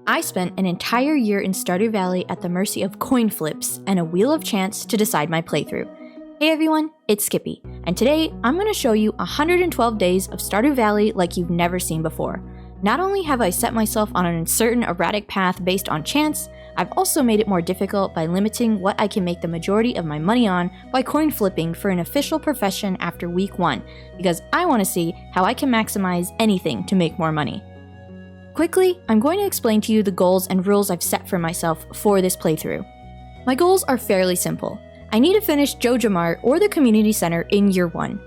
I spent an entire year in Stardew Valley at the mercy of coin flips and a wheel of chance to decide my playthrough. Hey everyone, it's Skippy, and today I'm going to show you 112 days of Stardew Valley like you've never seen before. Not only have I set myself on an uncertain, erratic path based on chance, I've also made it more difficult by limiting what I can make the majority of my money on by coin flipping for an official profession after week 1, because I want to see how I can maximize anything to make more money. Quickly, I'm going to explain to you the goals and rules I've set for myself for this playthrough. My goals are fairly simple. I need to finish Joja Mart or the community center in year 1.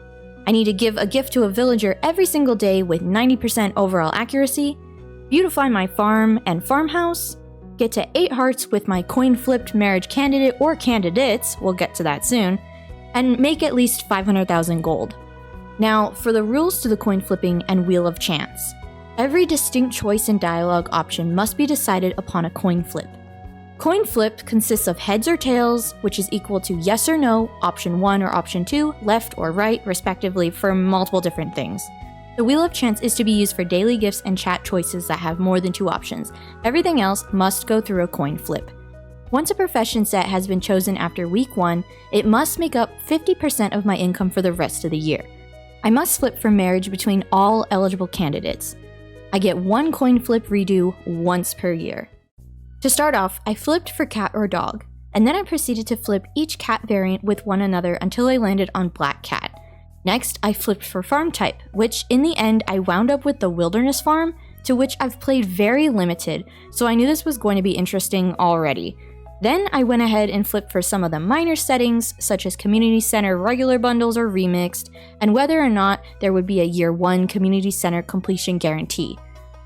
I need to give a gift to a villager every single day with 90% overall accuracy, beautify my farm and farmhouse, get to 8 hearts with my coin-flipped marriage candidate or candidates, we'll get to that soon, and make at least 500,000 gold. Now, for the rules to the coin flipping and Wheel of Chance. Every distinct choice and dialogue option must be decided upon a coin flip. Coin flip consists of heads or tails, which is equal to yes or no, option 1 or option 2, left or right, respectively, for multiple different things. The Wheel of Chance is to be used for daily gifts and chat choices that have more than 2 options. Everything else must go through a coin flip. Once a profession set has been chosen after week 1, it must make up 50% of my income for the rest of the year. I must flip for marriage between all eligible candidates. I get 1 coin flip redo once per year. To start off, I flipped for cat or dog, and then I proceeded to flip each cat variant with one another until I landed on black cat. Next, I flipped for farm type, which in the end I wound up with the wilderness farm, to which I've played very limited, so I knew this was going to be interesting already. Then I went ahead and flipped for some of the minor settings, such as community center regular bundles or remixed, and whether or not there would be a year 1 community center completion guarantee.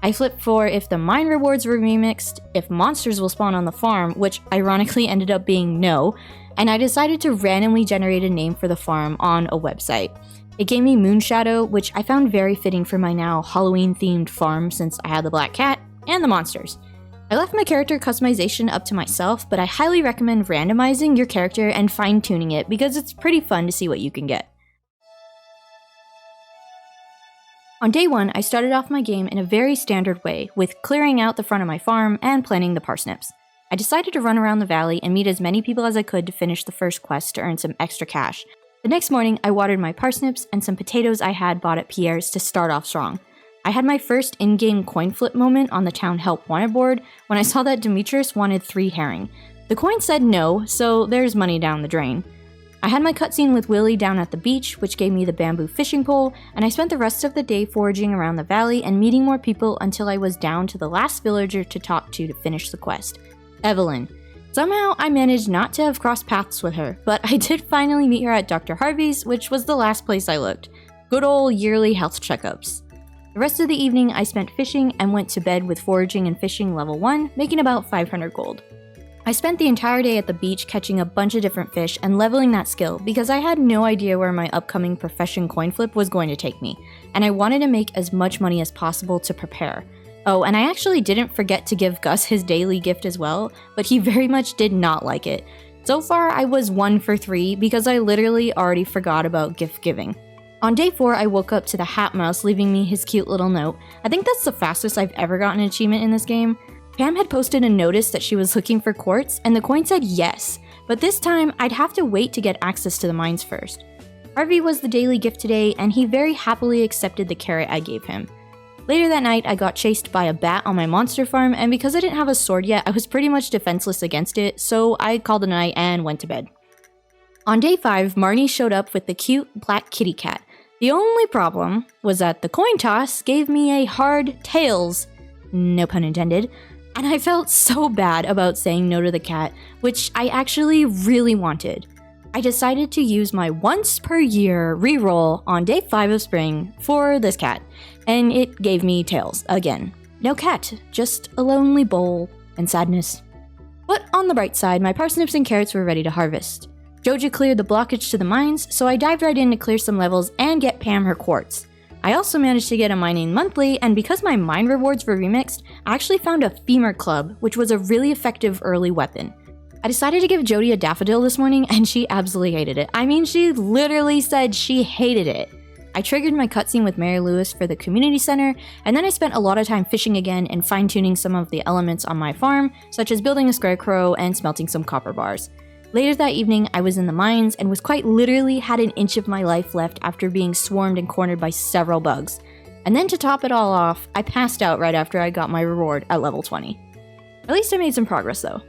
I flipped for if the mine rewards were remixed, if monsters will spawn on the farm, which ironically ended up being no, and I decided to randomly generate a name for the farm on a website. It gave me Moonshadow, which I found very fitting for my now Halloween-themed farm since I had the black cat and the monsters. I left my character customization up to myself, but I highly recommend randomizing your character and fine-tuning it because it's pretty fun to see what you can get. On day 1, I started off my game in a very standard way, with clearing out the front of my farm and planting the parsnips. I decided to run around the valley and meet as many people as I could to finish the first quest to earn some extra cash. The next morning, I watered my parsnips and some potatoes I had bought at Pierre's to start off strong. I had my first in-game coin flip moment on the town help wanted board when I saw that Demetrius wanted 3 herring. The coin said no, so there's money down the drain. I had my cutscene with Willy down at the beach, which gave me the bamboo fishing pole, and I spent the rest of the day foraging around the valley and meeting more people until I was down to the last villager to talk to finish the quest, Evelyn. Somehow I managed not to have crossed paths with her, but I did finally meet her at Dr. Harvey's, which was the last place I looked. Good old yearly health checkups. The rest of the evening I spent fishing and went to bed with foraging and fishing level 1, making about 500 gold. I spent the entire day at the beach catching a bunch of different fish and leveling that skill because I had no idea where my upcoming profession coin flip was going to take me, and I wanted to make as much money as possible to prepare. Oh, and I actually didn't forget to give Gus his daily gift as well, but he very much did not like it. So far, I was 1 for 3 because I literally already forgot about gift giving. On day 4, I woke up to the Hat Mouse leaving me his cute little note. I think that's the fastest I've ever gotten an achievement in this game. Pam had posted a notice that she was looking for quartz, and the coin said yes, but this time I'd have to wait to get access to the mines first. Harvey was the daily gift today, and he very happily accepted the carrot I gave him. Later that night, I got chased by a bat on my monster farm, and because I didn't have a sword yet, I was pretty much defenseless against it, so I called it a night and went to bed. On day 5, Marnie showed up with the cute black kitty cat. The only problem was that the coin toss gave me a hard tails, no pun intended, and I felt so bad about saying no to the cat, which I actually really wanted. I decided to use my once per year reroll on day 5 of spring for this cat, and it gave me tails again. No cat, just a lonely bowl and sadness. But on the bright side, my parsnips and carrots were ready to harvest. Joja cleared the blockage to the mines, so I dived right in to clear some levels and get Pam her quartz. I also managed to get a mining monthly, and because my mine rewards were remixed, I actually found a femur club, which was a really effective early weapon. I decided to give Jody a daffodil this morning, and she absolutely hated it. I mean, she literally said she hated it. I triggered my cutscene with Mary Lewis for the community center, and then I spent a lot of time fishing again and fine-tuning some of the elements on my farm, such as building a scarecrow and smelting some copper bars. Later that evening, I was in the mines and was quite literally had an inch of my life left after being swarmed and cornered by several bugs. And then to top it all off, I passed out right after I got my reward at level 20. At least I made some progress though.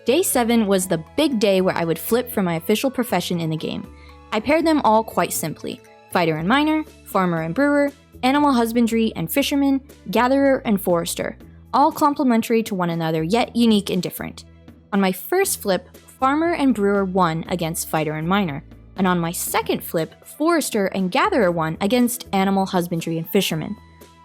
Day 7 was the big day where I would flip for my official profession in the game. I paired them all quite simply: fighter and miner, farmer and brewer, animal husbandry and fisherman, gatherer and forester, all complementary to one another yet unique and different. On my first flip, farmer and brewer won against fighter and miner, and on my second flip, forester and gatherer won against animal husbandry and fisherman.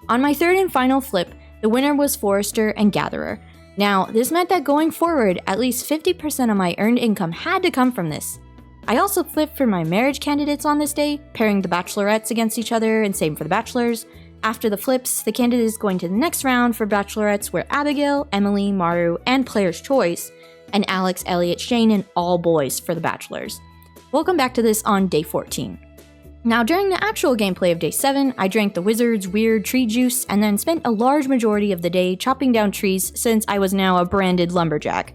On my third and final flip, the winner was forester and gatherer. Now, this meant that going forward, at least 50% of my earned income had to come from this. I also flipped for my marriage candidates on this day, pairing the bachelorettes against each other, and same for the bachelors. After the flips, the candidates going to the next round for bachelorettes were Abigail, Emily, Maru, and Player's Choice, and Alex, Elliot, Shane, and all boys for the bachelors. Welcome back to this on day 14. Now, during the actual gameplay of day 7, I drank the wizard's weird tree juice and then spent a large majority of the day chopping down trees since I was now a branded lumberjack.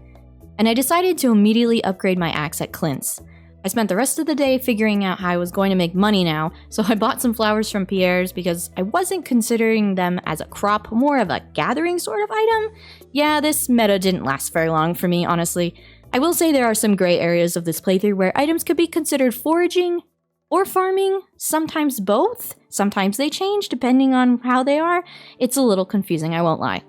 And I decided to immediately upgrade my axe at Clint's. I spent the rest of the day figuring out how I was going to make money now, so I bought some flowers from Pierre's because I wasn't considering them as a crop, more of a gathering sort of item. Yeah, this meta didn't last very long for me, honestly. I will say there are some gray areas of this playthrough where items could be considered foraging or farming, sometimes both. Sometimes they change depending on how they are. It's a little confusing, I won't lie.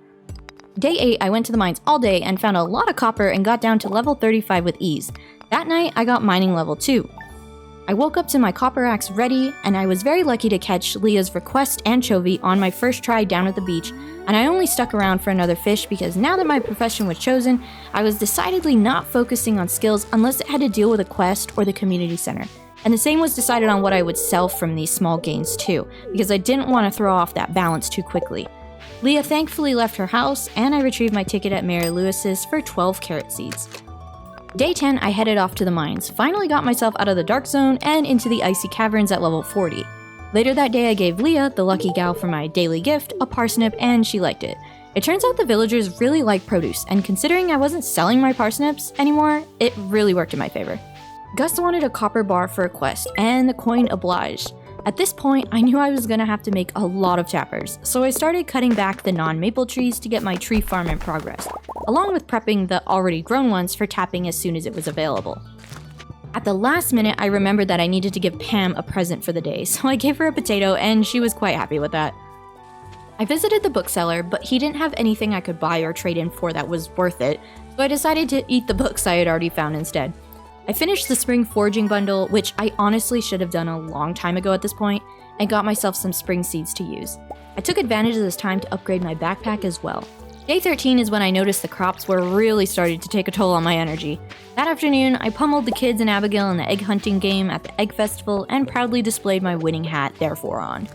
Day 8, I went to the mines all day and found a lot of copper and got down to level 35 with ease. That night, I got mining level 2. I woke up to my copper axe ready, and I was very lucky to catch Leah's request anchovy on my first try down at the beach, and I only stuck around for another fish because now that my profession was chosen, I was decidedly not focusing on skills unless it had to deal with a quest or the community center. And the same was decided on what I would sell from these small gains too, because I didn't want to throw off that balance too quickly. Leah thankfully left her house, and I retrieved my ticket at Mary Lewis's for 12 carrot seeds. Day 10, I headed off to the mines, finally got myself out of the dark zone and into the icy caverns at level 40. Later that day, I gave Leah, the lucky gal for my daily gift, a parsnip, and she liked it. It turns out the villagers really like produce, and considering I wasn't selling my parsnips anymore, it really worked in my favor. Gus wanted a copper bar for a quest, and the coin obliged. At this point, I knew I was gonna have to make a lot of tappers, so I started cutting back the non-maple trees to get my tree farm in progress, along with prepping the already grown ones for tapping as soon as it was available. At the last minute, I remembered that I needed to give Pam a present for the day, so I gave her a potato and she was quite happy with that. I visited the bookseller, but he didn't have anything I could buy or trade in for that was worth it, so I decided to eat the books I had already found instead. I finished the spring foraging bundle, which I honestly should have done a long time ago at this point, and got myself some spring seeds to use. I took advantage of this time to upgrade my backpack as well. Day 13 is when I noticed the crops were really starting to take a toll on my energy. That afternoon, I pummeled the kids and Abigail in the egg hunting game at the Egg Festival and proudly displayed my winning hat therefore on.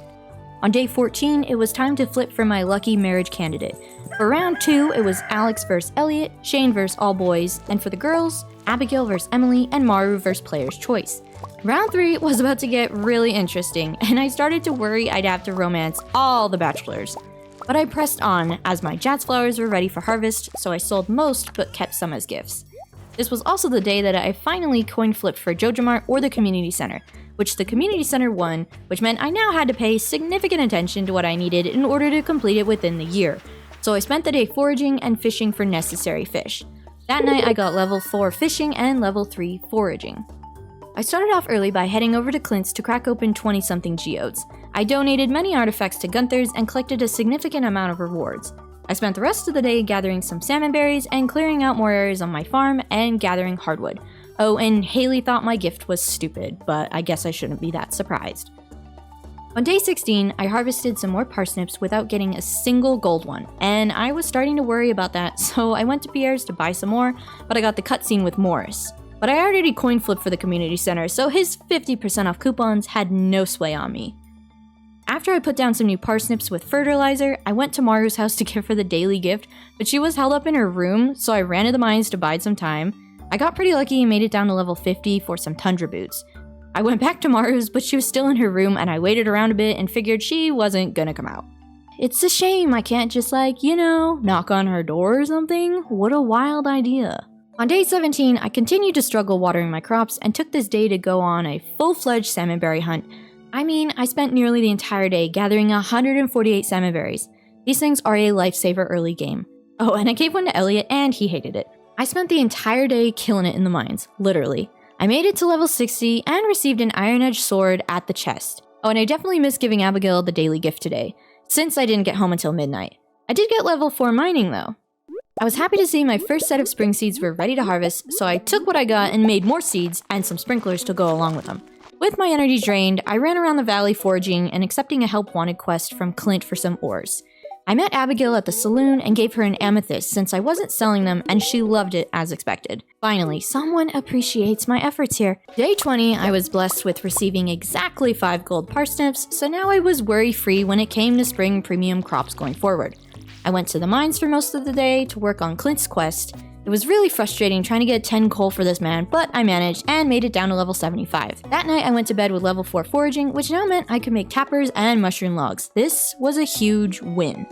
On day 14, it was time to flip for my lucky marriage candidate. For round 2, it was Alex vs. Elliot, Shane vs. all boys, and for the girls, Abigail vs. Emily, and Maru vs. Player's Choice. Round 3 was about to get really interesting, and I started to worry I'd have to romance all the bachelors. But I pressed on, as my jazz flowers were ready for harvest, so I sold most but kept some as gifts. This was also the day that I finally coin flipped for JojaMart or the community center, which the community center won, which meant I now had to pay significant attention to what I needed in order to complete it within the year. So I spent the day foraging and fishing for necessary fish. That night I got level 4 fishing and level 3 foraging. I started off early by heading over to Clint's to crack open 20-something geodes. I donated many artifacts to Gunther's and collected a significant amount of rewards. I spent the rest of the day gathering some salmon berries and clearing out more areas on my farm and gathering hardwood. Oh, and Haley thought my gift was stupid, but I guess I shouldn't be that surprised. On day 16, I harvested some more parsnips without getting a single gold one, and I was starting to worry about that, so I went to Pierre's to buy some more, but I got the cutscene with Morris. But I already coin flipped for the community center, so his 50% off coupons had no sway on me. After I put down some new parsnips with fertilizer, I went to Maru's house to give her the daily gift, but she was held up in her room, so I ran to the mines to bide some time. I got pretty lucky and made it down to level 50 for some tundra boots. I went back to Maru's, but she was still in her room and I waited around a bit and figured she wasn't gonna come out. It's a shame I can't just knock on her door or something. What a wild idea. On day 17, I continued to struggle watering my crops and took this day to go on a full-fledged salmonberry hunt. I spent nearly the entire day gathering 148 salmonberries. These things are a lifesaver early game. Oh, and I gave one to Elliot and he hated it. I spent the entire day killing it in the mines, literally. I made it to level 60 and received an iron-edged sword at the chest. Oh, and I definitely missed giving Abigail the daily gift today, since I didn't get home until midnight. I did get level 4 mining though. I was happy to see my first set of spring seeds were ready to harvest, so I took what I got and made more seeds and some sprinklers to go along with them. With my energy drained, I ran around the valley foraging and accepting a help wanted quest from Clint for some ores. I met Abigail at the saloon and gave her an amethyst since I wasn't selling them and she loved it as expected. Finally, someone appreciates my efforts here. Day 20, I was blessed with receiving exactly 5 gold parsnips, so now I was worry-free when it came to spring premium crops going forward. I went to the mines for most of the day to work on Clint's quest. It was really frustrating trying to get 10 coal for this man, but I managed and made it down to level 75. That night I went to bed with level 4 foraging, which now meant I could make tappers and mushroom logs. This was a huge win.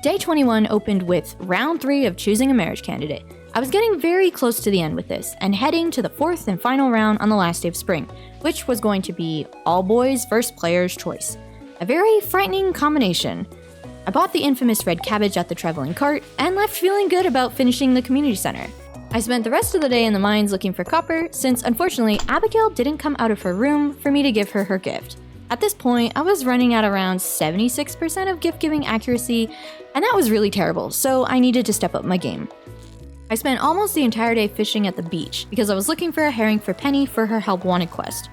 Day 21 opened with round 3 of choosing a marriage candidate. I was getting very close to the end with this, and heading to the 4th and final round on the last day of spring, which was going to be all boys versus player's choice. A very frightening combination. I bought the infamous red cabbage at the traveling cart, and left feeling good about finishing the community center. I spent the rest of the day in the mines looking for copper, since unfortunately Abigail didn't come out of her room for me to give her her gift. At this point, I was running at around 76% of gift-giving accuracy, and that was really terrible, so I needed to step up my game. I spent almost the entire day fishing at the beach, because I was looking for a herring for Penny for her help wanted quest.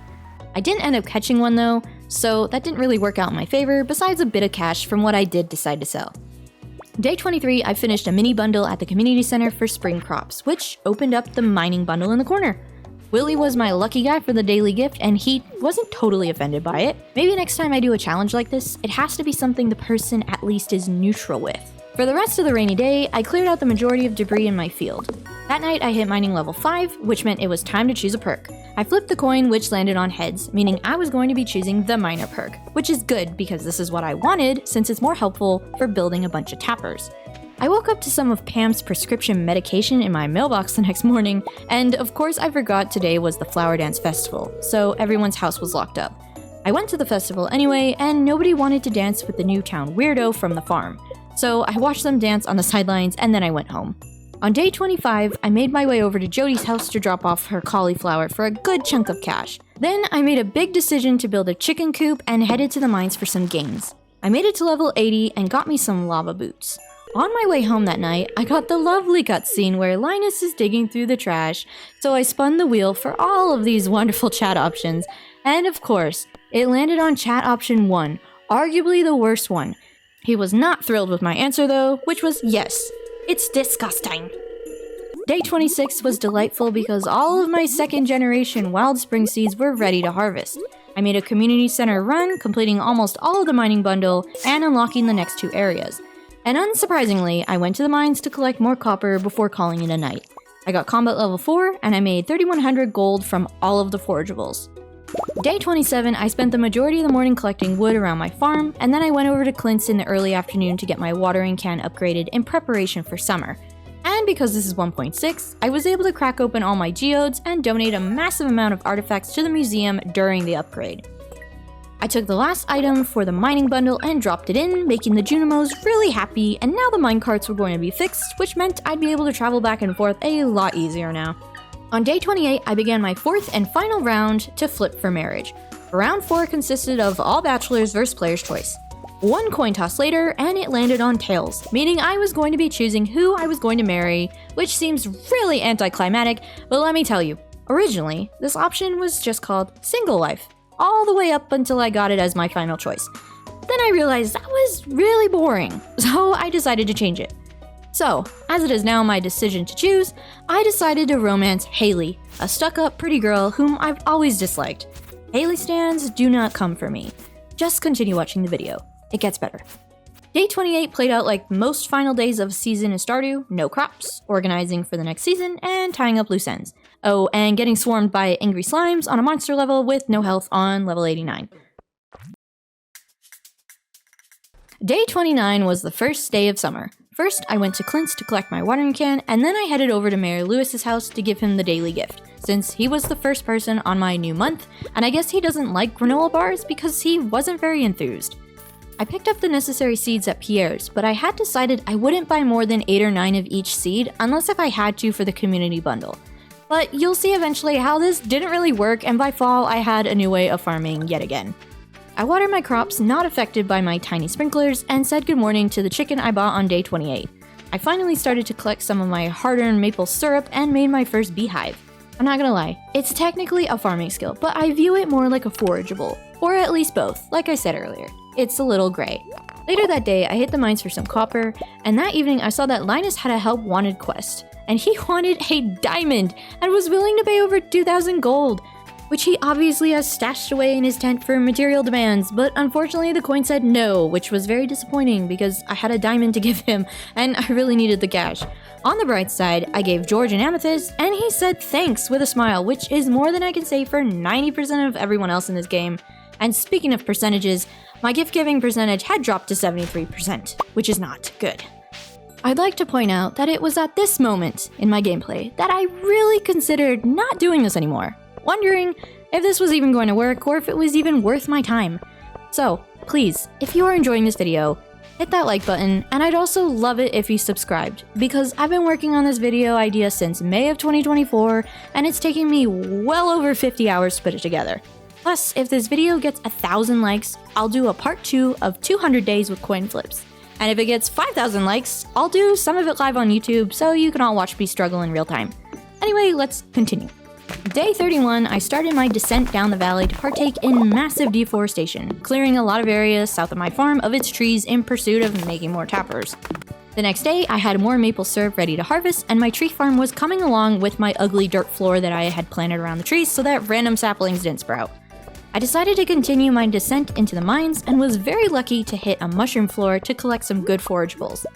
I didn't end up catching one though, so that didn't really work out in my favor, besides a bit of cash from what I did decide to sell. Day 23, I finished a mini bundle at the community center for spring crops, which opened up the mining bundle in the corner. Willie was my lucky guy for the daily gift, and he wasn't totally offended by it. Maybe next time I do a challenge like this, it has to be something the person at least is neutral with. For the rest of the rainy day, I cleared out the majority of debris in my field. That night, I hit mining level 5, which meant it was time to choose a perk. I flipped the coin, which landed on heads, meaning I was going to be choosing the miner perk, which is good because this is what I wanted since it's more helpful for building a bunch of tappers. I woke up to some of Pam's prescription medication in my mailbox the next morning, and of course I forgot today was the Flower Dance Festival, so everyone's house was locked up. I went to the festival anyway, and nobody wanted to dance with the Newtown weirdo from the farm, so I watched them dance on the sidelines and then I went home. On day 25, I made my way over to Jody's house to drop off her cauliflower for a good chunk of cash. Then I made a big decision to build a chicken coop and headed to the mines for some gains. I made it to level 80 and got me some lava boots. On my way home that night, I got the lovely cutscene where Linus is digging through the trash, so I spun the wheel for all of these wonderful chat options, and of course, it landed on chat option 1, arguably the worst one. He was not thrilled with my answer though, which was yes, it's disgusting. Day 26 was delightful because all of my second generation wild spring seeds were ready to harvest. I made a community center run, completing almost all of the mining bundle and unlocking the next 2 areas. And unsurprisingly, I went to the mines to collect more copper before calling it a night. I got combat level 4, and I made 3,100 gold from all of the forageables. Day 27, I spent the majority of the morning collecting wood around my farm, and then I went over to Clint's in the early afternoon to get my watering can upgraded in preparation for summer. And because this is 1.6, I was able to crack open all my geodes and donate a massive amount of artifacts to the museum during the upgrade. I took the last item for the mining bundle and dropped it in, making the Junimos really happy, and now the minecarts were going to be fixed, which meant I'd be able to travel back and forth a lot easier now. On day 28, I began my 4th and final round to flip for marriage. Round 4 consisted of all bachelors versus player's choice. 1 coin toss later, and it landed on tails, meaning I was going to be choosing who I was going to marry, which seems really anticlimactic, but let me tell you, originally, this option was just called single life, all the way up until I got it as my final choice. Then I realized that was really boring, so I decided to change it. So, as it is now my decision to choose, I decided to romance Haley, a stuck-up pretty girl whom I've always disliked. Haley stans do not come for me. Just continue watching the video. It gets better. Day 28 played out like most final days of a season in Stardew: no crops, organizing for the next season, and tying up loose ends. Oh, and getting swarmed by angry slimes on a monster level with no health on level 89. Day 29 was the first day of summer. First, I went to Clint's to collect my watering can, and then I headed over to Mary Lewis's house to give him the daily gift, since he was the first person on my new month, and I guess he doesn't like granola bars because he wasn't very enthused. I picked up the necessary seeds at Pierre's, but I had decided I wouldn't buy more than 8 or 9 of each seed unless if I had to for the community bundle. But you'll see eventually how this didn't really work, and by fall I had a new way of farming yet again. I watered my crops not affected by my tiny sprinklers and said good morning to the chicken I bought on day 28. I finally started to collect some of my hard-earned maple syrup and made my first beehive. I'm not gonna lie, it's technically a farming skill, but I view it more like a forageable, or at least both, like I said earlier. It's a little gray. Later that day, I hit the mines for some copper, and that evening I saw that Linus had a help wanted quest, and he wanted a diamond and was willing to pay over 2,000 gold. Which he obviously has stashed away in his tent for material demands, but unfortunately the coin said no, which was very disappointing because I had a diamond to give him, and I really needed the cash. On the bright side, I gave George an amethyst, and he said thanks with a smile, which is more than I can say for 90% of everyone else in this game. And speaking of percentages, my gift-giving percentage had dropped to 73%, which is not good. I'd like to point out that it was at this moment in my gameplay that I really considered not doing this anymore, wondering if this was even going to work or if it was even worth my time. So, please, if you are enjoying this video, hit that like button, and I'd also love it if you subscribed, because I've been working on this video idea since May of 2024, and it's taking me well over 50 hours to put it together. Plus, if this video gets 1,000 likes, I'll do a part 2 of 200 days with coin flips. And if it gets 5,000 likes, I'll do some of it live on YouTube so you can all watch me struggle in real time. Anyway, let's continue. Day 31, I started my descent down the valley to partake in massive deforestation, clearing a lot of areas south of my farm of its trees in pursuit of making more tappers. The next day, I had more maple syrup ready to harvest, and my tree farm was coming along with my ugly dirt floor that I had planted around the trees so that random saplings didn't sprout. I decided to continue my descent into the mines and was very lucky to hit a mushroom floor to collect some good forageables.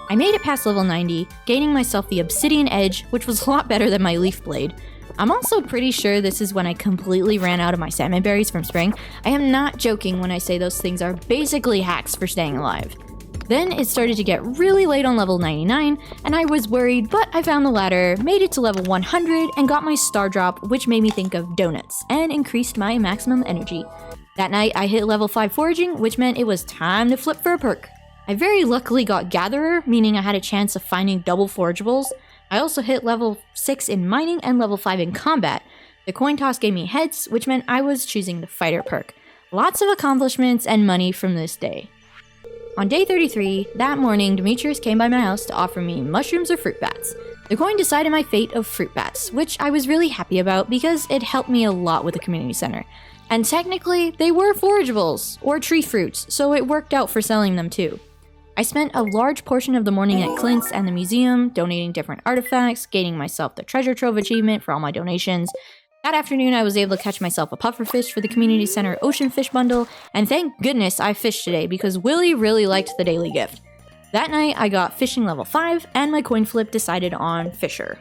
I made it past level 90, gaining myself the obsidian edge, which was a lot better than my leaf blade. I'm also pretty sure this is when I completely ran out of my salmon berries from spring. I am not joking when I say those things are basically hacks for staying alive. Then it started to get really late on level 99, and I was worried, but I found the ladder, made it to level 100, and got my star drop, which made me think of donuts, and increased my maximum energy. That night, I hit level 5 foraging, which meant it was time to flip for a perk. I very luckily got Gatherer, meaning I had a chance of finding double forageables. I also hit level 6 in mining and level 5 in combat. The coin toss gave me heads, which meant I was choosing the fighter perk. Lots of accomplishments and money from this day. On day 33, that morning, Demetrius came by my house to offer me mushrooms or fruit bats. The coin decided my fate of fruit bats, which I was really happy about because it helped me a lot with the community center. And technically, they were forageables, or tree fruits, so it worked out for selling them too. I spent a large portion of the morning at Clint's and the museum, donating different artifacts, gaining myself the treasure trove achievement for all my donations. That afternoon, I was able to catch myself a pufferfish for the community center ocean fish bundle, and thank goodness I fished today because Willie really liked the daily gift. That night, I got fishing level 5, and my coin flip decided on Fisher.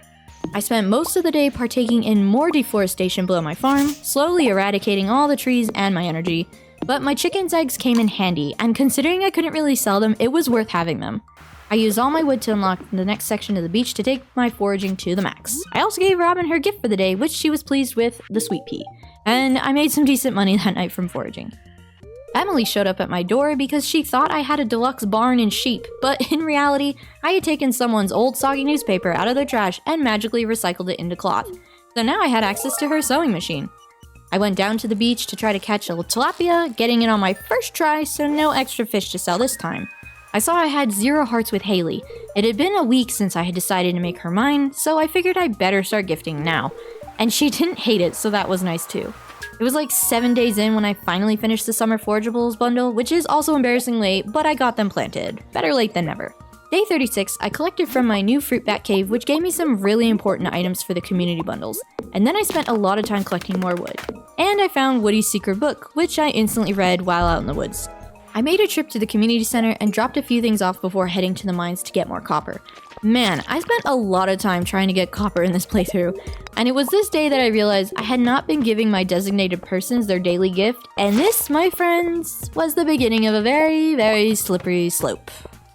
I spent most of the day partaking in more deforestation below my farm, slowly eradicating all the trees and my energy. But my chicken's eggs came in handy, and considering I couldn't really sell them, it was worth having them. I used all my wood to unlock the next section of the beach to take my foraging to the max. I also gave Robin her gift for the day, which she was pleased with, the sweet pea. And I made some decent money that night from foraging. Emily showed up at my door because she thought I had a deluxe barn and sheep, but in reality, I had taken someone's old soggy newspaper out of their trash and magically recycled it into cloth. So now I had access to her sewing machine. I went down to the beach to try to catch a tilapia, getting it on my first try, so no extra fish to sell this time. I saw I had 0 hearts with Haley. It had been a week since I had decided to make her mine, so I figured I'd better start gifting now. And she didn't hate it, so that was nice too. It was like 7 days in when I finally finished the Summer Forageables bundle, which is also embarrassing late, but I got them planted. Better late than never. Day 36, I collected from my new fruit bat cave, which gave me some really important items for the community bundles. And then I spent a lot of time collecting more wood. And I found Woody's secret book, which I instantly read while out in the woods. I made a trip to the community center and dropped a few things off before heading to the mines to get more copper. Man, I spent a lot of time trying to get copper in this playthrough, and it was this day that I realized I had not been giving my designated persons their daily gift, and this, my friends, was the beginning of a very, very slippery slope.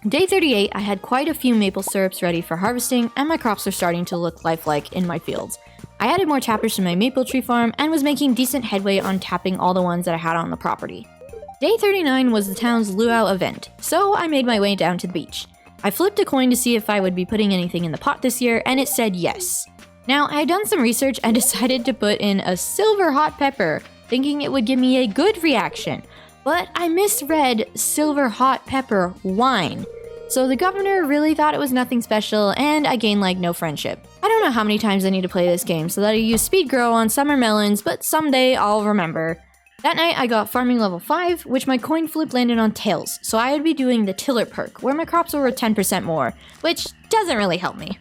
Day 38, I had quite a few maple syrups ready for harvesting, and my crops were starting to look lifelike in my fields. I added more tappers to my maple tree farm and was making decent headway on tapping all the ones that I had on the property. Day 39 was the town's luau event, so I made my way down to the beach. I flipped a coin to see if I would be putting anything in the pot this year, and it said yes. Now, I had done some research and decided to put in a silver hot pepper, thinking it would give me a good reaction, but I misread silver hot pepper wine. So the governor really thought it was nothing special, and I gained like no friendship. I don't know how many times I need to play this game so that I use speed grow on summer melons, but someday I'll remember. That night I got farming level 5, which my coin flip landed on tails, so I would be doing the tiller perk, where my crops were worth 10% more, which doesn't really help me.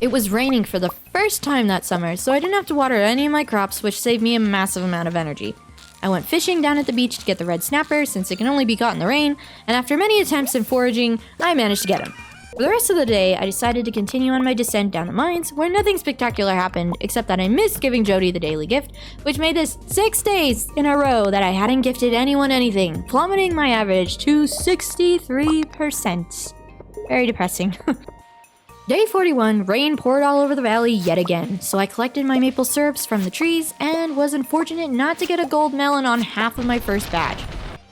It was raining for the first time that summer, so I didn't have to water any of my crops, which saved me a massive amount of energy. I went fishing down at the beach to get the red snapper, since it can only be caught in the rain, and after many attempts and foraging, I managed to get him. For the rest of the day, I decided to continue on my descent down the mines, where nothing spectacular happened, except that I missed giving Jody the daily gift, which made this 6 days in a row that I hadn't gifted anyone anything, plummeting my average to 63%. Very depressing. Day 41, rain poured all over the valley yet again, so I collected my maple syrups from the trees and was unfortunate not to get a gold melon on half of my first batch.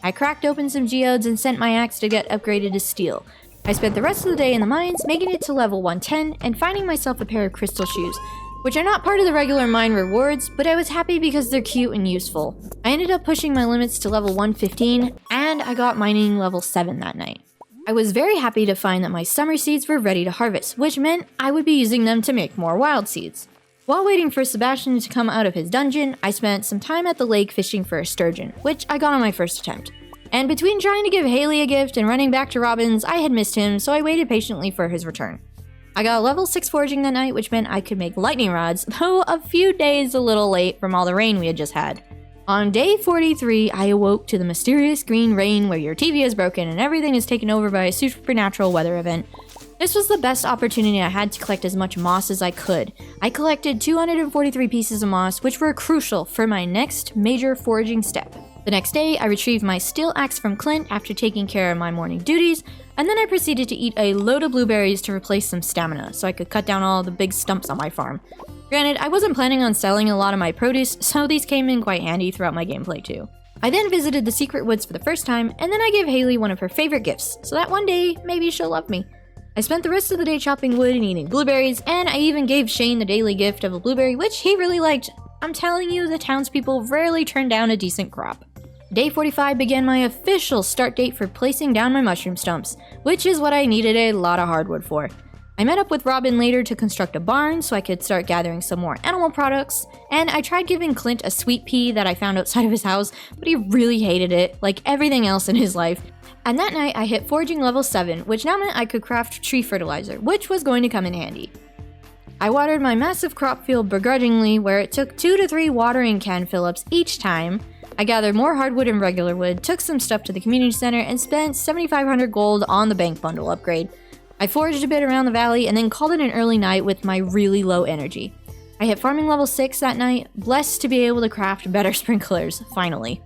I cracked open some geodes and sent my axe to get upgraded to steel. I spent the rest of the day in the mines, making it to level 110 and finding myself a pair of crystal shoes, which are not part of the regular mine rewards, but I was happy because they're cute and useful. I ended up pushing my limits to level 115, and I got mining level 7 that night. I was very happy to find that my summer seeds were ready to harvest, which meant I would be using them to make more wild seeds. While waiting for Sebastian to come out of his dungeon, I spent some time at the lake fishing for a sturgeon, which I got on my first attempt. And between trying to give Haley a gift and running back to Robin's, I had missed him, so I waited patiently for his return. I got a level 6 foraging that night, which meant I could make lightning rods, though a few days a little late from all the rain we had just had. On day 43, I awoke to the mysterious green rain where your TV is broken and everything is taken over by a supernatural weather event. This was the best opportunity I had to collect as much moss as I could. I collected 243 pieces of moss, which were crucial for my next major foraging step. The next day, I retrieved my steel axe from Clint after taking care of my morning duties, and then I proceeded to eat a load of blueberries to replace some stamina, so I could cut down all the big stumps on my farm. Granted, I wasn't planning on selling a lot of my produce, so these came in quite handy throughout my gameplay too. I then visited the secret woods for the first time, and then I gave Haley one of her favorite gifts, so that one day, maybe she'll love me. I spent the rest of the day chopping wood and eating blueberries, and I even gave Shane the daily gift of a blueberry, which he really liked. I'm telling you, the townspeople rarely turn down a decent crop. Day 45 began my official start date for placing down my mushroom stumps, which is what I needed a lot of hardwood for. I met up with Robin later to construct a barn so I could start gathering some more animal products, and I tried giving Clint a sweet pea that I found outside of his house, but he really hated it, like everything else in his life. And that night I hit foraging level 7, which now meant I could craft tree fertilizer, which was going to come in handy. I watered my massive crop field begrudgingly, where it took 2 to 3 watering can fill-ups each time. I gathered more hardwood and regular wood, took some stuff to the community center, and spent 7,500 gold on the bank bundle upgrade. I foraged a bit around the valley and then called it an early night with my really low energy. I hit farming level 6 that night, blessed to be able to craft better sprinklers, finally.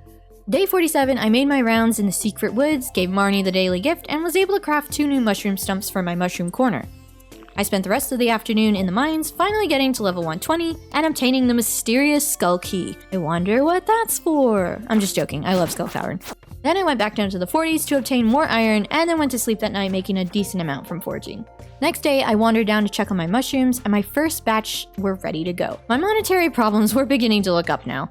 Day 47, I made my rounds in the secret woods, gave Marnie the daily gift, and was able to craft 2 new mushroom stumps for my mushroom corner. I spent the rest of the afternoon in the mines, finally getting to level 120 and obtaining the mysterious skull key. I wonder what that's for. I'm just joking, I love Skull Cavern. Then I went back down to the 40s to obtain more iron and then went to sleep that night making a decent amount from foraging. Next day, I wandered down to check on my mushrooms and my first batch were ready to go. My monetary problems were beginning to look up now.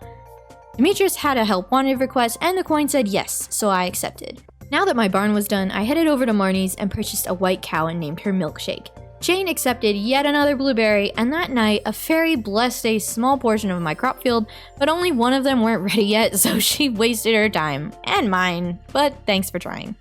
Demetrius had a help wanted request and the coin said yes, so I accepted. Now that my barn was done, I headed over to Marnie's and purchased a white cow and named her Milkshake. Shane accepted yet another blueberry, and that night, a fairy blessed a small portion of my crop field, but only one of them weren't ready yet, so she wasted her time. And mine. But thanks for trying.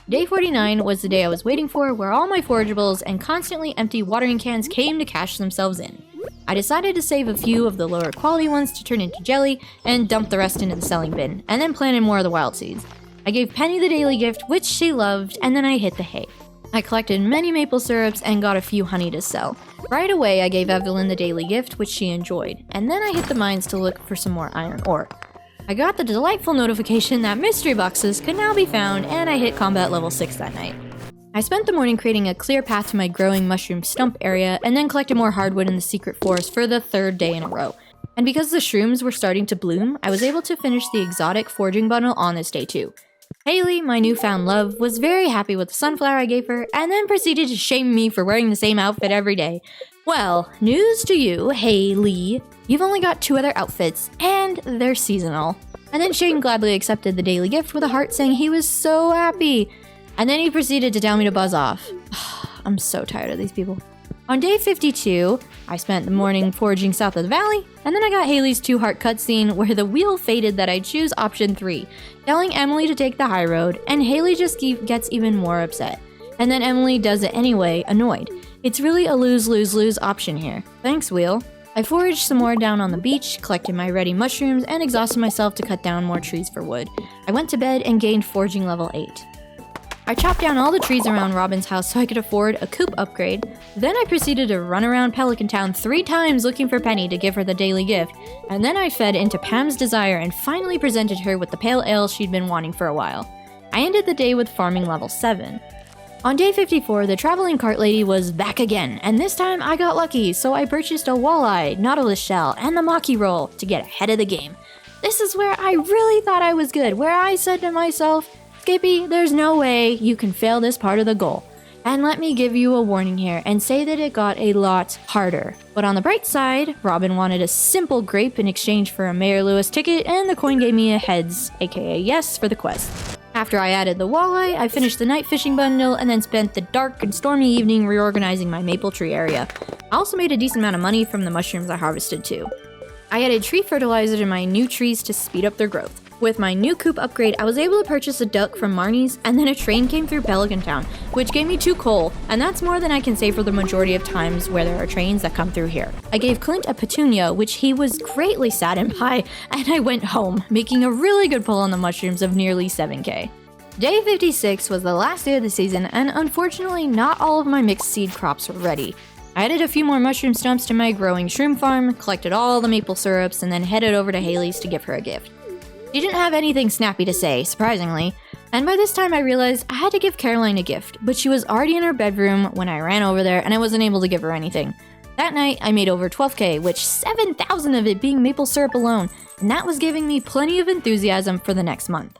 Day 49 was the day I was waiting for, where all my forageables and constantly empty watering cans came to cash themselves in. I decided to save a few of the lower quality ones to turn into jelly, and dump the rest into the selling bin, and then planted more of the wild seeds. I gave Penny the daily gift, which she loved, and then I hit the hay. I collected many maple syrups and got a few honey to sell. Right away, I gave Evelyn the daily gift, which she enjoyed, and then I hit the mines to look for some more iron ore. I got the delightful notification that mystery boxes could now be found, and I hit combat level 6 that night. I spent the morning creating a clear path to my growing mushroom stump area, and then collected more hardwood in the secret forest for the 3rd day in a row. And because the shrooms were starting to bloom, I was able to finish the exotic foraging bundle on this day too. Haley, my newfound love, was very happy with the sunflower I gave her, and then proceeded to shame me for wearing the same outfit every day. Well, news to you, Haley. You've only got 2 other outfits, and they're seasonal. And then Shane gladly accepted the daily gift with a heart saying he was so happy. And then he proceeded to tell me to buzz off. I'm so tired of these people. On day 52, I spent the morning foraging south of the valley, and then I got Haley's 2-heart cutscene where the wheel fated that I choose option 3, telling Emily to take the high road, and Haley just gets even more upset. And then Emily does it anyway, annoyed. It's really a lose-lose-lose option here. Thanks, wheel. I foraged some more down on the beach, collected my ready mushrooms, and exhausted myself to cut down more trees for wood. I went to bed and gained foraging level 8. I chopped down all the trees around Robin's house so I could afford a coop upgrade. Then I proceeded to run around Pelican Town 3 times looking for Penny to give her the daily gift, and then I fed into Pam's desire and finally presented her with the pale ale she'd been wanting for a while. I ended the day with farming level 7. On day 54, the traveling cart lady was back again, and this time I got lucky, so I purchased a walleye, nautilus shell, and the maki roll to get ahead of the game. This is where I really thought I was good, where I said to myself, Skippy, there's no way you can fail this part of the goal. And let me give you a warning here and say that it got a lot harder. But on the bright side, Robin wanted a simple grape in exchange for a Mayor Lewis ticket, and the coin gave me a heads, aka yes, for the quest. After I added the walleye, I finished the night fishing bundle and then spent the dark and stormy evening reorganizing my maple tree area. I also made a decent amount of money from the mushrooms I harvested too. I added tree fertilizer to my new trees to speed up their growth. With my new coop upgrade, I was able to purchase a duck from Marnie's, and then a train came through Pelican Town, which gave me 2 coal, and that's more than I can say for the majority of times where there are trains that come through here. I gave Clint a petunia, which he was greatly saddened by, and I went home, making a really good pull on the mushrooms of nearly 7k. Day 56 was the last day of the season, and unfortunately not all of my mixed seed crops were ready. I added a few more mushroom stumps to my growing shroom farm, collected all the maple syrups, and then headed over to Haley's to give her a gift. She didn't have anything snappy to say, surprisingly, and by this time I realized I had to give Caroline a gift, but she was already in her bedroom when I ran over there and I wasn't able to give her anything. That night, I made over 12k, which 7,000 of it being maple syrup alone, and that was giving me plenty of enthusiasm for the next month.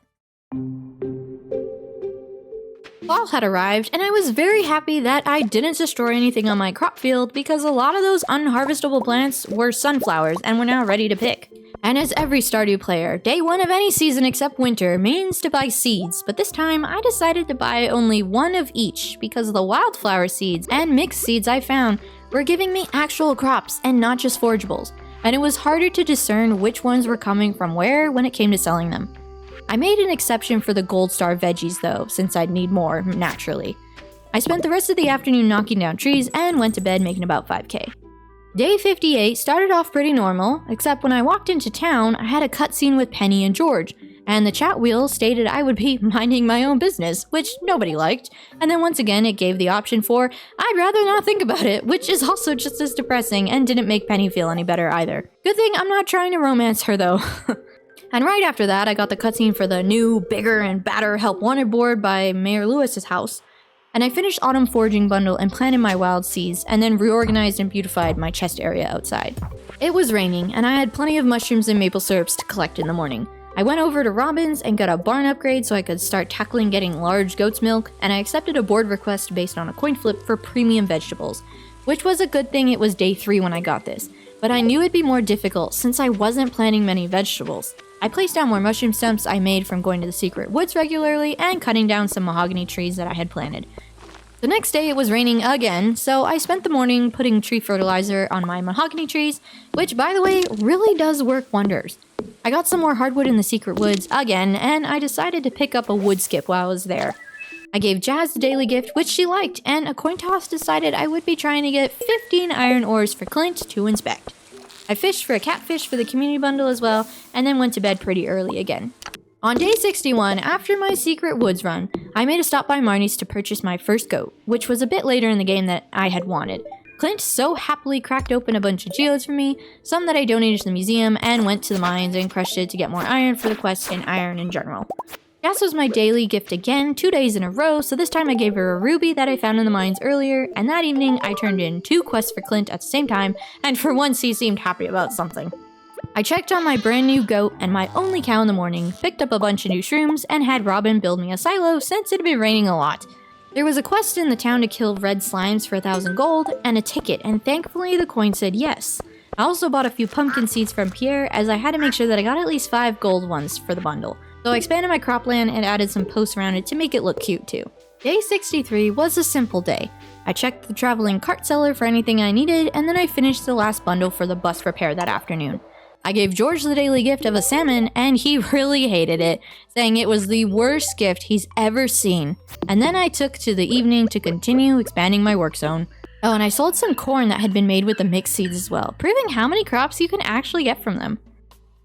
Fall had arrived, and I was very happy that I didn't destroy anything on my crop field because a lot of those unharvestable plants were sunflowers and were now ready to pick. And as every Stardew player, day 1 of any season except winter means to buy seeds, but this time I decided to buy only 1 of each because the wildflower seeds and mixed seeds I found were giving me actual crops and not just forageables, and it was harder to discern which ones were coming from where when it came to selling them. I made an exception for the gold star veggies though, since I'd need more, naturally. I spent the rest of the afternoon knocking down trees and went to bed making about 5k. Day 58 started off pretty normal, except when I walked into town, I had a cutscene with Penny and George, and the chat wheel stated I would be minding my own business, which nobody liked, and then once again it gave the option for, I'd rather not think about it, which is also just as depressing and didn't make Penny feel any better either. Good thing I'm not trying to romance her though. And right after that, I got the cutscene for the new, bigger, and badder Help Wanted board by Mayor Lewis's house. And I finished Autumn Foraging Bundle and planted my wild seeds, and then reorganized and beautified my chest area outside. It was raining, and I had plenty of mushrooms and maple syrups to collect in the morning. I went over to Robin's and got a barn upgrade so I could start tackling getting large goat's milk, and I accepted a board request based on a coin flip for premium vegetables, which was a good thing it was day 3 when I got this, but I knew it'd be more difficult since I wasn't planting many vegetables. I placed down more mushroom stumps I made from going to the secret woods regularly and cutting down some mahogany trees that I had planted. The next day it was raining again, so I spent the morning putting tree fertilizer on my mahogany trees, which by the way really does work wonders. I got some more hardwood in the secret woods again, and I decided to pick up a wood skip while I was there. I gave Jazz the daily gift, which she liked, and a coin toss decided I would be trying to get 15 iron ores for Clint to inspect. I fished for a catfish for the community bundle as well, and then went to bed pretty early again. On day 61, after my secret woods run, I made a stop by Marnie's to purchase my first goat, which was a bit later in the game that I had wanted. Clint so happily cracked open a bunch of geodes for me, some that I donated to the museum, and went to the mines and crushed it to get more iron for the quest and iron in general. Gas was my daily gift again, 2 days in a row, so this time I gave her a ruby that I found in the mines earlier, and that evening I turned in 2 quests for Clint at the same time, and for once he seemed happy about something. I checked on my brand new goat and my only cow in the morning, picked up a bunch of new shrooms, and had Robin build me a silo since it had been raining a lot. There was a quest in the town to kill red slimes for 1,000 gold, and a ticket, and thankfully the coin said yes. I also bought a few pumpkin seeds from Pierre, as I had to make sure that I got at least 5 gold ones for the bundle. So I expanded my cropland and added some posts around it to make it look cute too. Day 63 was a simple day. I checked the traveling cart seller for anything I needed, and then I finished the last bundle for the bus repair that afternoon. I gave George the daily gift of a salmon, and he really hated it, saying it was the worst gift he's ever seen. And then I took to the evening to continue expanding my work zone. Oh, and I sold some corn that had been made with the mixed seeds as well, proving how many crops you can actually get from them.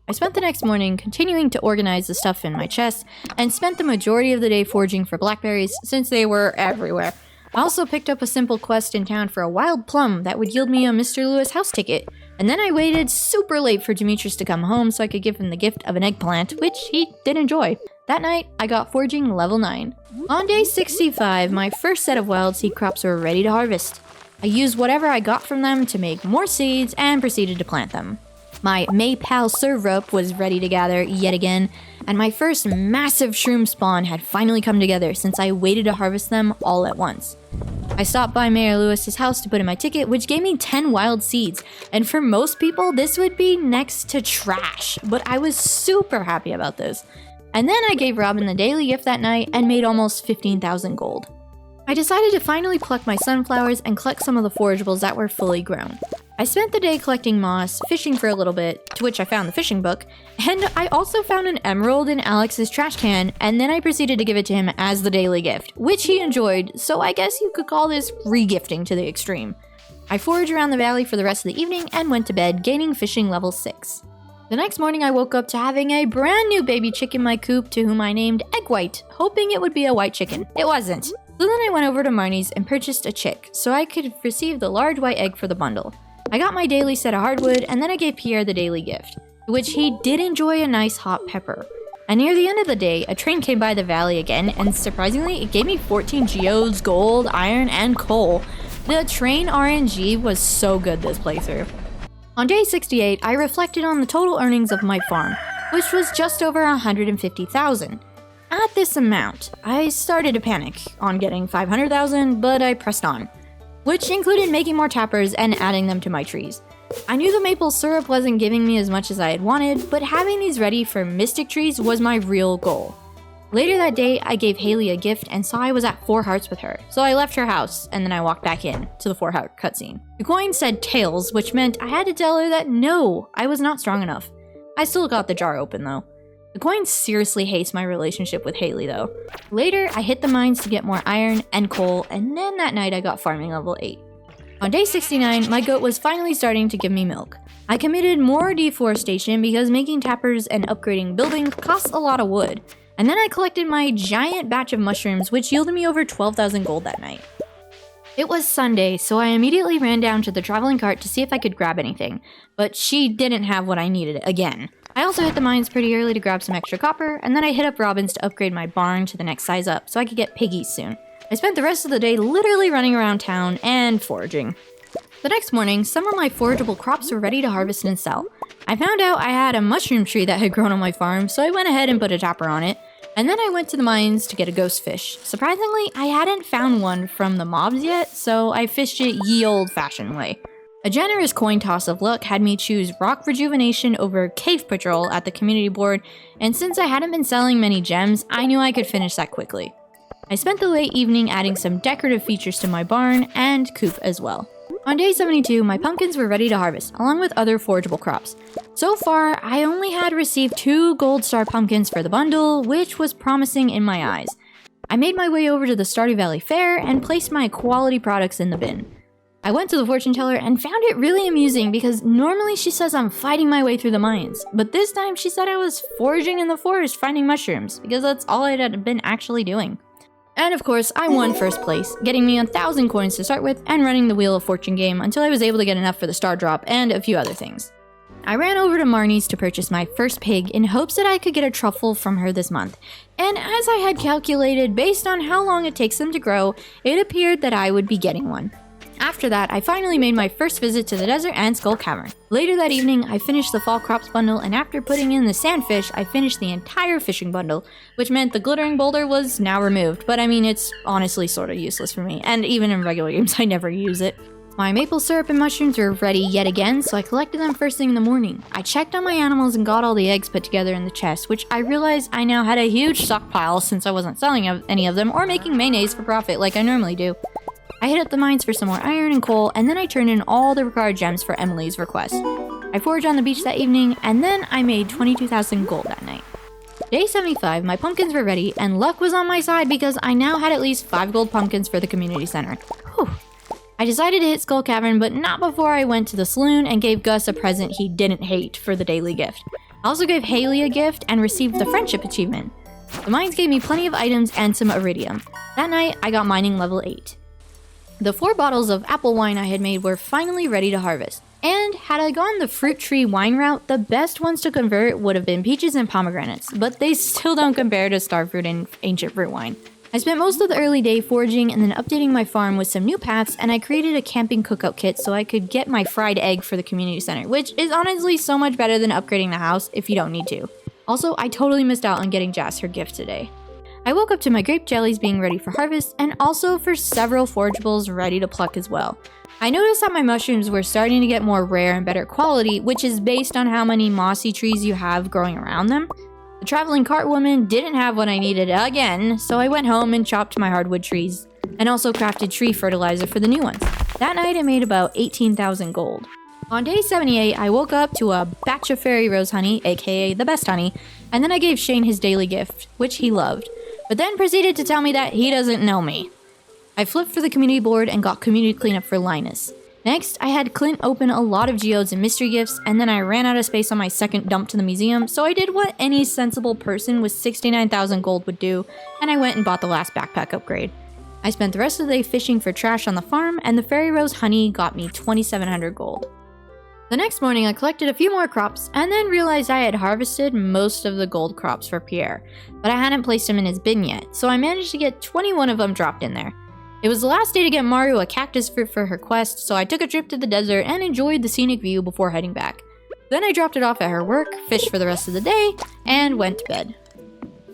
I spent the next morning continuing to organize the stuff in my chest, and spent the majority of the day foraging for blackberries since they were everywhere. I also picked up a simple quest in town for a wild plum that would yield me a Mr. Lewis house ticket, and then I waited super late for Demetrius to come home so I could give him the gift of an eggplant, which he did enjoy. That night, I got foraging level 9. On day 65, my first set of wild seed crops were ready to harvest. I used whatever I got from them to make more seeds and proceeded to plant them. My Maypal syrup was ready to gather yet again, and my first massive shroom spawn had finally come together since I waited to harvest them all at once. I stopped by Mayor Lewis's house to put in my ticket, which gave me 10 wild seeds, and for most people this would be next to trash, but I was super happy about this. And then I gave Robin the daily gift that night and made almost 15,000 gold. I decided to finally pluck my sunflowers and collect some of the forageables that were fully grown. I spent the day collecting moss, fishing for a little bit, to which I found the fishing book, and I also found an emerald in Alex's trash can, and then I proceeded to give it to him as the daily gift, which he enjoyed, so I guess you could call this re-gifting to the extreme. I foraged around the valley for the rest of the evening and went to bed, gaining fishing level 6. The next morning I woke up to having a brand new baby chick in my coop to whom I named Egg White, hoping it would be a white chicken. It wasn't. So then I went over to Marnie's and purchased a chick, so I could receive the large white egg for the bundle. I got my daily set of hardwood, and then I gave Pierre the daily gift, which he did enjoy a nice hot pepper. And near the end of the day, a train came by the valley again, and surprisingly, it gave me 14 geodes, gold, iron, and coal. The train RNG was so good this playthrough. On day 68, I reflected on the total earnings of my farm, which was just over 150,000. At this amount, I started to panic on getting 500,000, but I pressed on, which included making more tappers and adding them to my trees. I knew the maple syrup wasn't giving me as much as I had wanted, but having these ready for mystic trees was my real goal. Later that day, I gave Haley a gift and saw I was at 4 hearts with her, so I left her house and then I walked back in to the 4 heart cutscene. The coin said tails, which meant I had to tell her that no, I was not strong enough. I still got the jar open though. The coin seriously hates my relationship with Haley though. Later, I hit the mines to get more iron and coal, and then that night I got farming level 8. On day 69, my goat was finally starting to give me milk. I committed more deforestation because making tappers and upgrading buildings costs a lot of wood. And then I collected my giant batch of mushrooms, which yielded me over 12,000 gold that night. It was Sunday, so I immediately ran down to the traveling cart to see if I could grab anything, but she didn't have what I needed again. I also hit the mines pretty early to grab some extra copper, and then I hit up Robin's to upgrade my barn to the next size up so I could get piggies soon. I spent the rest of the day literally running around town and foraging. The next morning, some of my forageable crops were ready to harvest and sell. I found out I had a mushroom tree that had grown on my farm, so I went ahead and put a tapper on it, and then I went to the mines to get a ghost fish. Surprisingly, I hadn't found one from the mobs yet, so I fished it ye old-fashioned way. A generous coin toss of luck had me choose Rock Rejuvenation over Cave Patrol at the community board, and since I hadn't been selling many gems, I knew I could finish that quickly. I spent the late evening adding some decorative features to my barn and coop as well. On day 72, my pumpkins were ready to harvest, along with other forageable crops. So far, I only had received 2 gold star pumpkins for the bundle, which was promising in my eyes. I made my way over to the Stardew Valley Fair and placed my quality products in the bin. I went to the fortune teller and found it really amusing because normally she says I'm fighting my way through the mines, but this time she said I was foraging in the forest finding mushrooms because that's all I had been actually doing. And of course, I won first place, getting me 1,000 coins to start with and running the Wheel of Fortune game until I was able to get enough for the star drop and a few other things. I ran over to Marnie's to purchase my first pig in hopes that I could get a truffle from her this month. And as I had calculated based on how long it takes them to grow, it appeared that I would be getting one. After that, I finally made my first visit to the desert and Skull Cavern. Later that evening, I finished the fall crops bundle, and after putting in the sandfish, I finished the entire fishing bundle, which meant the glittering boulder was now removed, but I mean, it's honestly sort of useless for me, and even in regular games, I never use it. My maple syrup and mushrooms were ready yet again, so I collected them first thing in the morning. I checked on my animals and got all the eggs put together in the chest, which I realized I now had a huge stockpile since I wasn't selling any of them or making mayonnaise for profit like I normally do. I hit up the mines for some more iron and coal, and then I turned in all the required gems for Emily's request. I foraged on the beach that evening, and then I made 22,000 gold that night. Day 75, my pumpkins were ready, and luck was on my side because I now had at least 5 gold pumpkins for the community center. Whew. I decided to hit Skull Cavern, but not before I went to the saloon and gave Gus a present he didn't hate for the daily gift. I also gave Haley a gift and received the friendship achievement. The mines gave me plenty of items and some iridium. That night, I got mining level 8. The 4 bottles of apple wine I had made were finally ready to harvest. And had I gone the fruit tree wine route, the best ones to convert would have been peaches and pomegranates, but they still don't compare to star fruit and ancient fruit wine. I spent most of the early day foraging and then updating my farm with some new paths, and I created a camping cookout kit so I could get my fried egg for the community center, which is honestly so much better than upgrading the house if you don't need to. Also, I totally missed out on getting Jas her gift today. I woke up to my grape jellies being ready for harvest, and also for several forageables ready to pluck as well. I noticed that my mushrooms were starting to get more rare and better quality, which is based on how many mossy trees you have growing around them. The traveling cart woman didn't have what I needed again, so I went home and chopped my hardwood trees, and also crafted tree fertilizer for the new ones. That night I made about 18,000 gold. On day 78, I woke up to a batch of fairy rose honey, aka the best honey, and then I gave Shane his daily gift, which he loved, but then proceeded to tell me that he doesn't know me. I flipped for the community board and got community cleanup for Linus. Next, I had Clint open a lot of geodes and mystery gifts, and then I ran out of space on my second dump to the museum, so I did what any sensible person with 69,000 gold would do, and I went and bought the last backpack upgrade. I spent the rest of the day fishing for trash on the farm, and the fairy rose honey got me 2,700 gold. The next morning, I collected a few more crops, and then realized I had harvested most of the gold crops for Pierre, but I hadn't placed them in his bin yet, so I managed to get 21 of them dropped in there. It was the last day to get Mario a cactus fruit for her quest, so I took a trip to the desert and enjoyed the scenic view before heading back. Then I dropped it off at her work, fished for the rest of the day, and went to bed.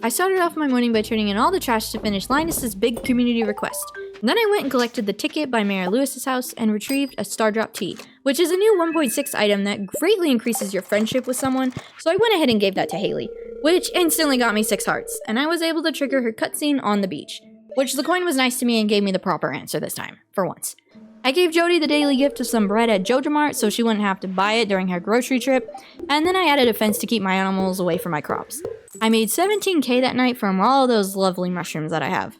I started off my morning by turning in all the trash to finish Linus's big community request. Then I went and collected the ticket by Mayor Lewis's house and retrieved a Stardrop tea, which is a new 1.6 item that greatly increases your friendship with someone, so I went ahead and gave that to Haley, which instantly got me 6 hearts, and I was able to trigger her cutscene on the beach, which the coin was nice to me and gave me the proper answer this time, for once. I gave Jody the daily gift of some bread at Joja Mart so she wouldn't have to buy it during her grocery trip, and then I added a fence to keep my animals away from my crops. I made 17k that night from all those lovely mushrooms that I have.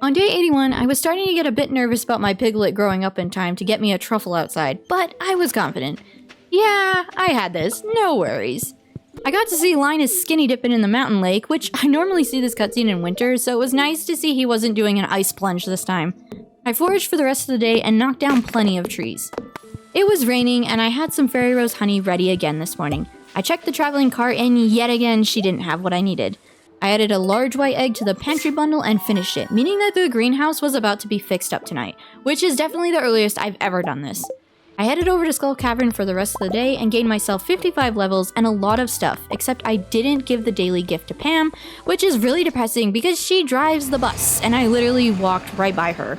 On day 81, I was starting to get a bit nervous about my piglet growing up in time to get me a truffle outside, but I was confident. Yeah, I had this, no worries. I got to see Linus skinny dipping in the mountain lake, which I normally see this cutscene in winter, so it was nice to see he wasn't doing an ice plunge this time. I foraged for the rest of the day and knocked down plenty of trees. It was raining, and I had some fairy rose honey ready again this morning. I checked the traveling cart, and yet again she didn't have what I needed. I added a large white egg to the pantry bundle and finished it, meaning that the greenhouse was about to be fixed up tonight, which is definitely the earliest I've ever done this. I headed over to Skull Cavern for the rest of the day and gained myself 55 levels and a lot of stuff, except I didn't give the daily gift to Pam, which is really depressing because she drives the bus, and I literally walked right by her.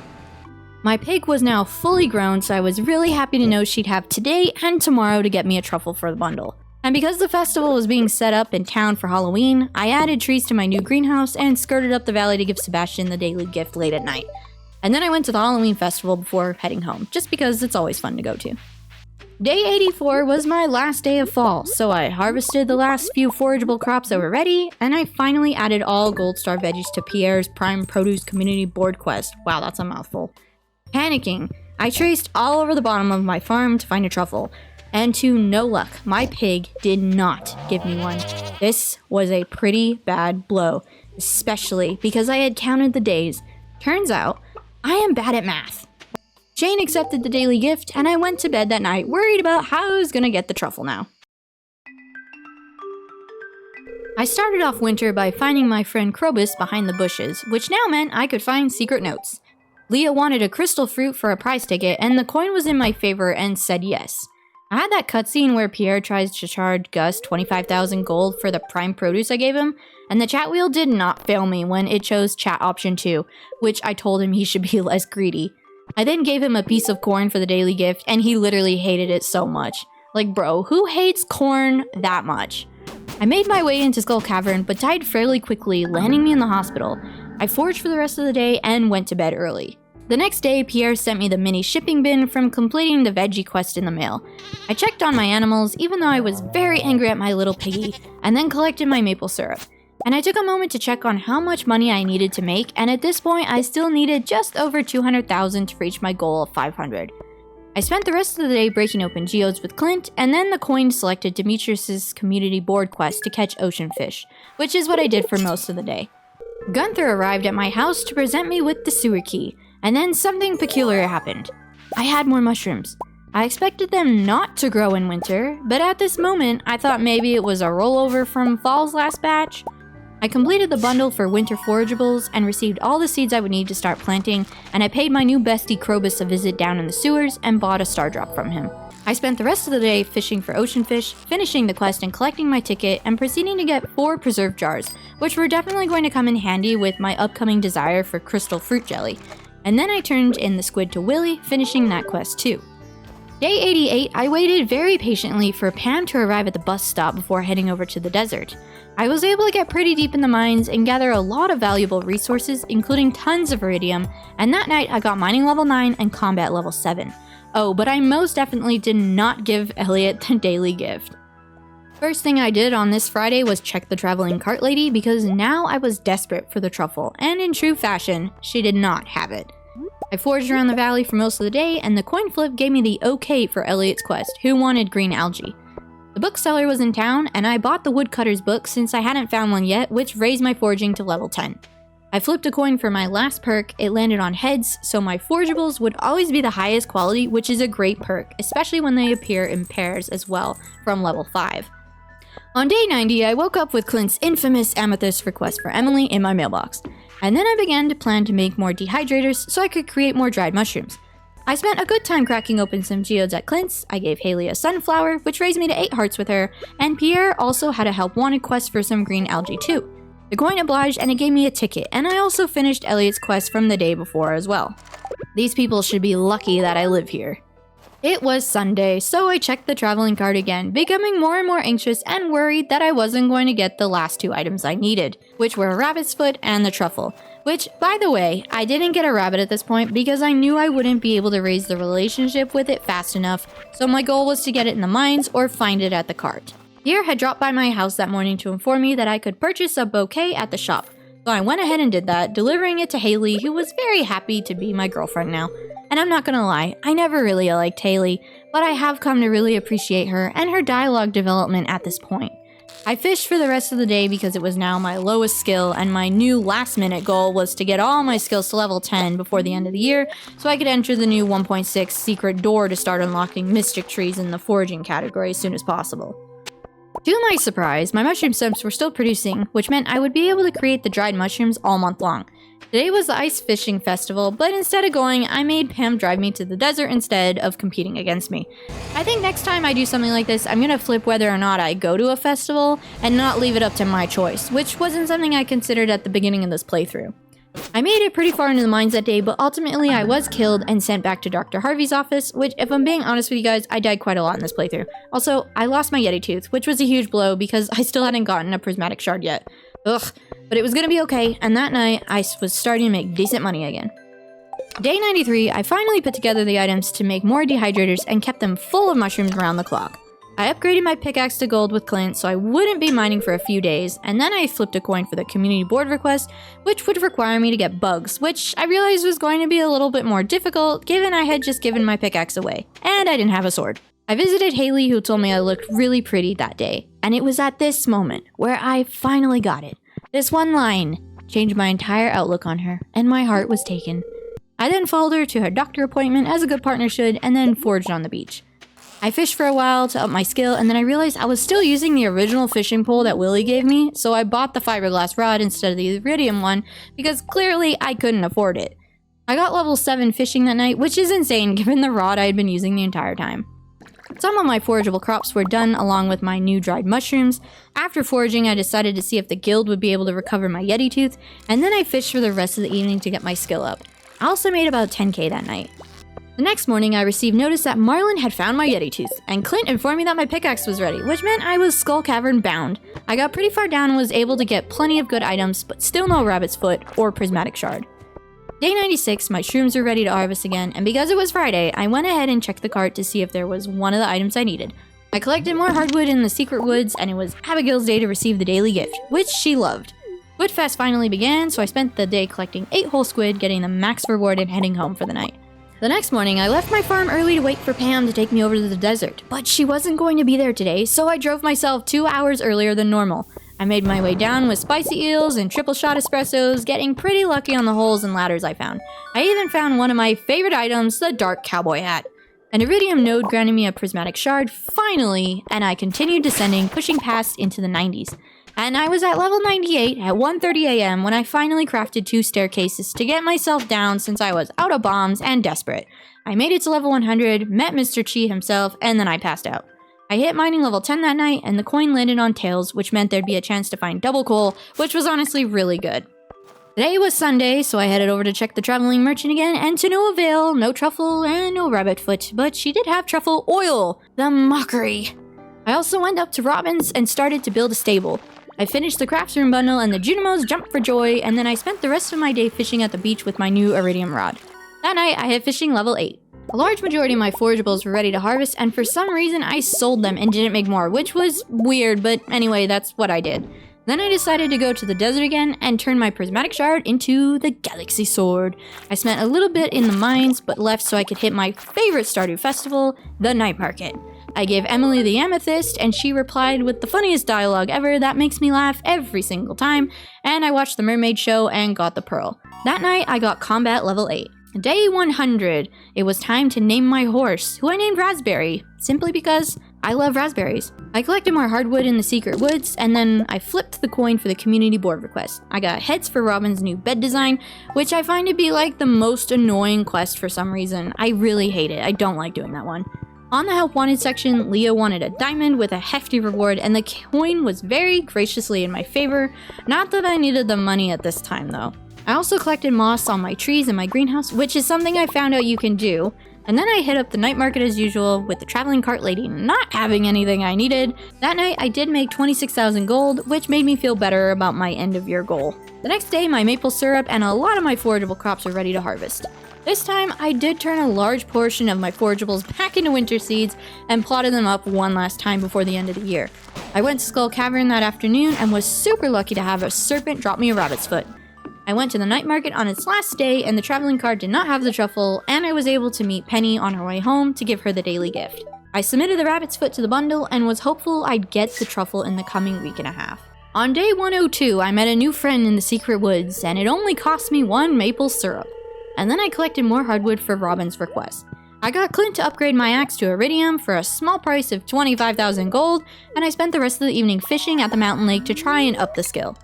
My pig was now fully grown, so I was really happy to know she'd have today and tomorrow to get me a truffle for the bundle. And because the festival was being set up in town for Halloween, I added trees to my new greenhouse and skirted up the valley to give Sebastian the daily gift late at night. And then I went to the Halloween festival before heading home, just because it's always fun to go to. Day 84 was my last day of fall, so I harvested the last few forageable crops that were ready, and I finally added all gold star veggies to Pierre's Prime Produce Community Board quest. Wow, that's a mouthful. Panicking, I traced all over the bottom of my farm to find a truffle, and to no luck, my pig did not give me one. This was a pretty bad blow, especially because I had counted the days. Turns out, I am bad at math. Jane accepted the daily gift, and I went to bed that night worried about how I was gonna get the truffle now. I started off winter by finding my friend Krobus behind the bushes, which now meant I could find secret notes. Leah wanted a crystal fruit for a prize ticket, and the coin was in my favor and said yes. I had that cutscene where Pierre tries to charge Gus 25,000 gold for the prime produce I gave him, and the chat wheel did not fail me when it chose chat option 2, which I told him he should be less greedy. I then gave him a piece of corn for the daily gift, and he literally hated it so much. Like, bro, who hates corn that much? I made my way into Skull Cavern, but died fairly quickly, landing me in the hospital. I foraged for the rest of the day and went to bed early. The next day, Pierre sent me the mini shipping bin from completing the veggie quest in the mail. I checked on my animals, even though I was very angry at my little piggy, and then collected my maple syrup. And I took a moment to check on how much money I needed to make, and at this point, I still needed just over 200,000 to reach my goal of 500. I spent the rest of the day breaking open geodes with Clint, and then the coin selected Demetrius's community board quest to catch ocean fish, which is what I did for most of the day. Gunther arrived at my house to present me with the sewer key, and then something peculiar happened. I had more mushrooms. I expected them not to grow in winter, but at this moment, I thought maybe it was a rollover from fall's last batch. I completed the bundle for winter forageables and received all the seeds I would need to start planting, and I paid my new bestie Krobus a visit down in the sewers and bought a star drop from him. I spent the rest of the day fishing for ocean fish, finishing the quest and collecting my ticket, and proceeding to get 4 preserved jars, which were definitely going to come in handy with my upcoming desire for crystal fruit jelly. And then I turned in the squid to Willy, finishing that quest too. Day 88, I waited very patiently for Pam to arrive at the bus stop before heading over to the desert. I was able to get pretty deep in the mines and gather a lot of valuable resources, including tons of iridium, and that night I got mining level 9 and combat level 7. Oh, but I most definitely did not give Elliot the daily gift. First thing I did on this Friday was check the traveling cart lady because now I was desperate for the truffle, and in true fashion, she did not have it. I foraged around the valley for most of the day, and the coin flip gave me the okay for Elliot's quest, who wanted green algae. The bookseller was in town, and I bought the woodcutter's book since I hadn't found one yet, which raised my foraging to level 10. I flipped a coin for my last perk, it landed on heads, so my forageables would always be the highest quality, which is a great perk, especially when they appear in pairs as well, from level 5. On day 90, I woke up with Clint's infamous amethyst request for Emily in my mailbox, and then I began to plan to make more dehydrators so I could create more dried mushrooms. I spent a good time cracking open some geodes at Clint's, I gave Haley a sunflower, which raised me to 8 hearts with her, and Pierre also had a help wanted quest for some green algae too. The coin obliged and it gave me a ticket, and I also finished Elliot's quest from the day before as well. These people should be lucky that I live here. It was Sunday, so I checked the traveling cart again, becoming more and more anxious and worried that I wasn't going to get the last 2 items I needed, which were a rabbit's foot and the truffle. Which, by the way, I didn't get a rabbit at this point because I knew I wouldn't be able to raise the relationship with it fast enough, so my goal was to get it in the mines or find it at the cart. Pierre had dropped by my house that morning to inform me that I could purchase a bouquet at the shop, so I went ahead and did that, delivering it to Haley, who was very happy to be my girlfriend now. And I'm not gonna lie, I never really liked Haley, but I have come to really appreciate her and her dialogue development at this point. I fished for the rest of the day because it was now my lowest skill, and my new last-minute goal was to get all my skills to level 10 before the end of the year, so I could enter the new 1.6 secret door to start unlocking mystic trees in the foraging category as soon as possible. To my surprise, my mushroom stumps were still producing, which meant I would be able to create the dried mushrooms all month long. Today was the ice fishing festival, but instead of going, I made Pam drive me to the desert instead of competing against me. I think next time I do something like this, I'm gonna flip whether or not I go to a festival and not leave it up to my choice, which wasn't something I considered at the beginning of this playthrough. I made it pretty far into the mines that day, but ultimately I was killed and sent back to Dr. Harvey's office, which, if I'm being honest with you guys, I died quite a lot in this playthrough. Also, I lost my Yeti tooth, which was a huge blow because I still hadn't gotten a prismatic shard yet. Ugh, but it was gonna be okay, and that night, I was starting to make decent money again. Day 93, I finally put together the items to make more dehydrators and kept them full of mushrooms around the clock. I upgraded my pickaxe to gold with Clint so I wouldn't be mining for a few days, and then I flipped a coin for the community board request, which would require me to get bugs, which I realized was going to be a little bit more difficult given I had just given my pickaxe away, and I didn't have a sword. I visited Haley, who told me I looked really pretty that day, and it was at this moment where I finally got it. This one line changed my entire outlook on her, and my heart was taken. I then followed her to her doctor appointment as a good partner should, and then foraged on the beach. I fished for a while to up my skill, and then I realized I was still using the original fishing pole that Willie gave me, so I bought the fiberglass rod instead of the iridium one, because clearly I couldn't afford it. I got level 7 fishing that night, which is insane given the rod I had been using the entire time. Some of my forageable crops were done along with my new dried mushrooms. After foraging, I decided to see if the guild would be able to recover my Yeti tooth, and then I fished for the rest of the evening to get my skill up. I also made about 10k that night. The next morning, I received notice that Marlin had found my Yeti tooth, and Clint informed me that my pickaxe was ready, which meant I was Skull Cavern bound. I got pretty far down and was able to get plenty of good items, but still no rabbit's foot or prismatic shard. Day 96, my shrooms were ready to harvest again, and because it was Friday, I went ahead and checked the cart to see if there was one of the items I needed. I collected more hardwood in the secret woods, and it was Abigail's day to receive the daily gift, which she loved. Squid Fest finally began, so I spent the day collecting 8 whole squid, getting the max reward and heading home for the night. The next morning, I left my farm early to wait for Pam to take me over to the desert, but she wasn't going to be there today, so I drove myself 2 hours earlier than normal. I made my way down with spicy eels and triple shot espressos, getting pretty lucky on the holes and ladders I found. I even found one of my favorite items, the dark cowboy hat. An iridium node granted me a prismatic shard, finally, and I continued descending, pushing past into the 90s. And I was at level 98 at 1:30 a.m. when I finally crafted 2 staircases to get myself down since I was out of bombs and desperate. I made it to level 100, met Mr. Chi himself, and then I passed out. I hit mining level 10 that night, and the coin landed on tails, which meant there'd be a chance to find double coal, which was honestly really good. Today was Sunday, so I headed over to check the traveling merchant again, and to no avail, no truffle and no rabbit foot, but she did have truffle oil. The mockery. I also went up to Robin's and started to build a stable. I finished the craftsroom bundle and the Junimos jumped for joy, and then I spent the rest of my day fishing at the beach with my new iridium rod. That night, I hit fishing level 8. A large majority of my forageables were ready to harvest, and for some reason I sold them and didn't make more, which was weird, but anyway, that's what I did. Then I decided to go to the desert again and turn my prismatic shard into the galaxy sword. I spent a little bit in the mines, but left so I could hit my favorite Stardew festival, the night market. I gave Emily the amethyst, and she replied with the funniest dialogue ever that makes me laugh every single time, and I watched the mermaid show and got the pearl. That night, I got combat level 8. Day 100, it was time to name my horse, who I named Raspberry, simply because I love raspberries. I collected more hardwood in the secret woods, and then I flipped the coin for the community board request. I got heads for Robin's new bed design, which I find to be like the most annoying quest for some reason. I really hate it. I don't like doing that one. On the help wanted section, Leo wanted a diamond with a hefty reward, and the coin was very graciously in my favor. Not that I needed the money at this time though. I also collected moss on my trees in my greenhouse, which is something I found out you can do. And then I hit up the night market as usual with the traveling cart lady not having anything I needed. That night I did make 26,000 gold, which made me feel better about my end of year goal. The next day my maple syrup and a lot of my forageable crops are ready to harvest. This time I did turn a large portion of my forageables back into winter seeds and plotted them up one last time before the end of the year. I went to Skull Cavern that afternoon and was super lucky to have a serpent drop me a rabbit's foot. I went to the night market on its last day, and the traveling cart did not have the truffle, and I was able to meet Penny on her way home to give her the daily gift. I submitted the rabbit's foot to the bundle and was hopeful I'd get the truffle in the coming week and a half. On day 102, I met a new friend in the secret woods, and it only cost me 1 maple syrup. And then I collected more hardwood for Robin's request. I got Clint to upgrade my axe to iridium for a small price of 25,000 gold, and I spent the rest of the evening fishing at the mountain lake to try and up the skill.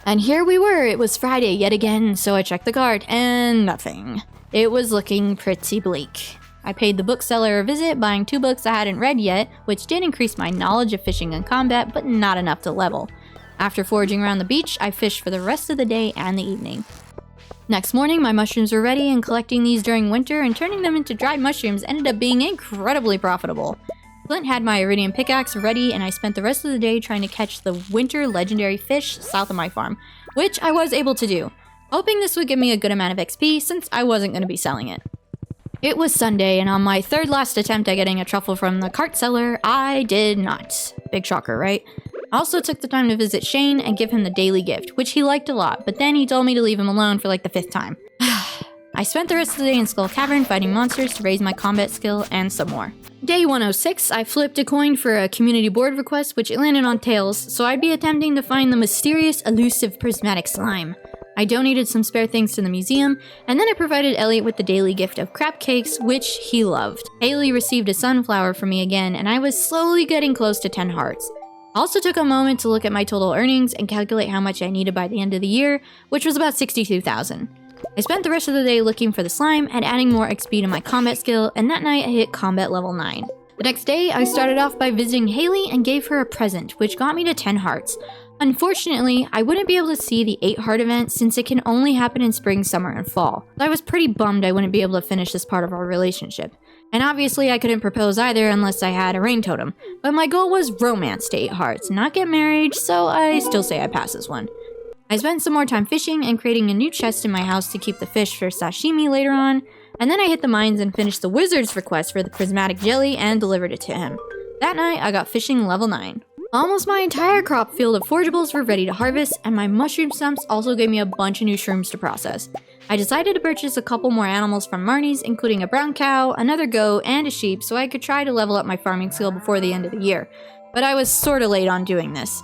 And here we were, it was Friday yet again, so I checked the cart, and nothing. It was looking pretty bleak. I paid the bookseller a visit, buying 2 books I hadn't read yet, which did increase my knowledge of fishing and combat, but not enough to level. After foraging around the beach, I fished for the rest of the day and the evening. Next morning, my mushrooms were ready, and collecting these during winter and turning them into dried mushrooms ended up being incredibly profitable. Clint had my iridium pickaxe ready, and I spent the rest of the day trying to catch the winter legendary fish south of my farm, which I was able to do, hoping this would give me a good amount of XP since I wasn't going to be selling it. It was Sunday, and on my third last attempt at getting a truffle from the cart seller, I did not. Big shocker, right? I also took the time to visit Shane and give him the daily gift, which he liked a lot, but then he told me to leave him alone for like the 5th time. I spent the rest of the day in Skull Cavern fighting monsters to raise my combat skill and some more. Day 106, I flipped a coin for a community board request, which landed on Tails, so I'd be attempting to find the mysterious, elusive prismatic slime. I donated some spare things to the museum, and then I provided Elliot with the daily gift of crab cakes, which he loved. Haley received a sunflower from me again, and I was slowly getting close to 10 hearts. I also took a moment to look at my total earnings and calculate how much I needed by the end of the year, which was about 62,000. I spent the rest of the day looking for the slime and adding more XP to my combat skill, and that night I hit combat level 9. The next day, I started off by visiting Haley and gave her a present, which got me to 10 hearts. Unfortunately, I wouldn't be able to see the 8 heart event since it can only happen in spring, summer, and fall. I was pretty bummed I wouldn't be able to finish this part of our relationship. And obviously I couldn't propose either unless I had a rain totem. But my goal was romance to 8 hearts, not get married, so I still say I passed this one. I spent some more time fishing and creating a new chest in my house to keep the fish for sashimi later on, and then I hit the mines and finished the wizard's request for the prismatic jelly and delivered it to him. That night, I got fishing level 9. Almost my entire crop field of forageables were ready to harvest, and my mushroom stumps also gave me a bunch of new shrooms to process. I decided to purchase a couple more animals from Marnie's, including a brown cow, another goat, and a sheep, so I could try to level up my farming skill before the end of the year. But I was sorta late on doing this.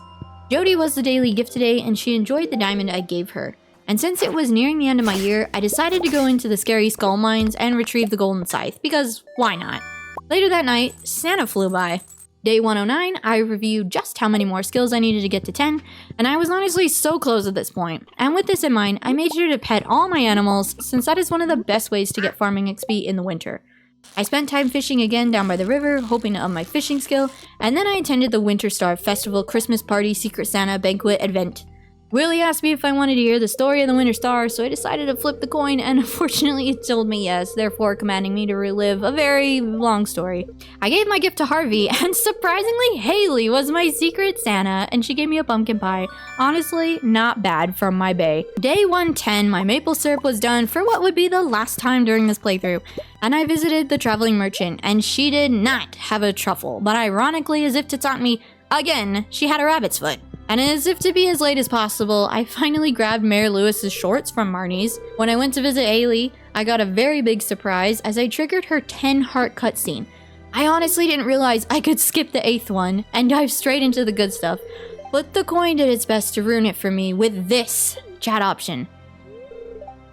Jody was the daily gift today, and she enjoyed the diamond I gave her. And since it was nearing the end of my year, I decided to go into the scary skull mines and retrieve the golden scythe, because why not? Later that night, Santa flew by. Day 109, I reviewed just how many more skills I needed to get to 10, and I was honestly so close at this point. And with this in mind, I made sure to pet all my animals, since that is one of the best ways to get farming XP in the winter. I spent time fishing again down by the river, hoping to up my fishing skill, and then I attended the Winter Star Festival Christmas Party Secret Santa Banquet event. Willie asked me if I wanted to hear the story of the Winter Star, so I decided to flip the coin, and unfortunately it told me yes, therefore commanding me to relive a very long story. I gave my gift to Harvey, and surprisingly, Haley was my secret Santa, and she gave me a pumpkin pie. Honestly, not bad from my bae. Day 110, my maple syrup was done for what would be the last time during this playthrough, and I visited the traveling merchant, and she did not have a truffle, but ironically, as if to taunt me, again, she had a rabbit's foot. And as if to be as late as possible, I finally grabbed Mayor Lewis's shorts from Marnie's. When I went to visit Haley, I got a very big surprise as I triggered her 10 heart cutscene. I honestly didn't realize I could skip the 8th one and dive straight into the good stuff, but the coin did its best to ruin it for me with this chat option.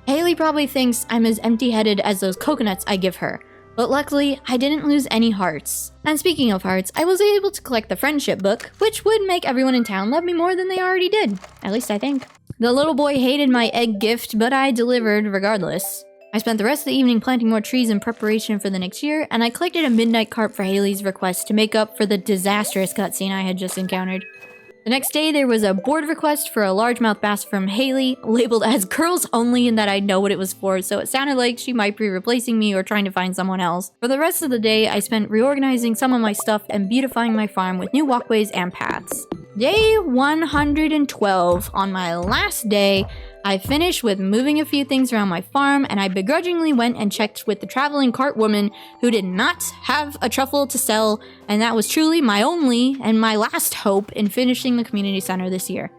Haley probably thinks I'm as empty-headed as those coconuts I give her. But luckily, I didn't lose any hearts. And speaking of hearts, I was able to collect the friendship book, which would make everyone in town love me more than they already did. At least I think. The little boy hated my egg gift, but I delivered regardless. I spent the rest of the evening planting more trees in preparation for the next year, and I collected a midnight carp for Haley's request to make up for the disastrous cutscene I had just encountered. The next day, there was a board request for a largemouth bass from Haley, labeled as girls only, and that I'd know what it was for, so it sounded like she might be replacing me or trying to find someone else. For the rest of the day, I spent reorganizing some of my stuff and beautifying my farm with new walkways and paths. Day 112. On my last day, I finished with moving a few things around my farm, and I begrudgingly went and checked with the traveling cart woman who did not have a truffle to sell, and that was truly my only and my last hope in finishing the community center this year.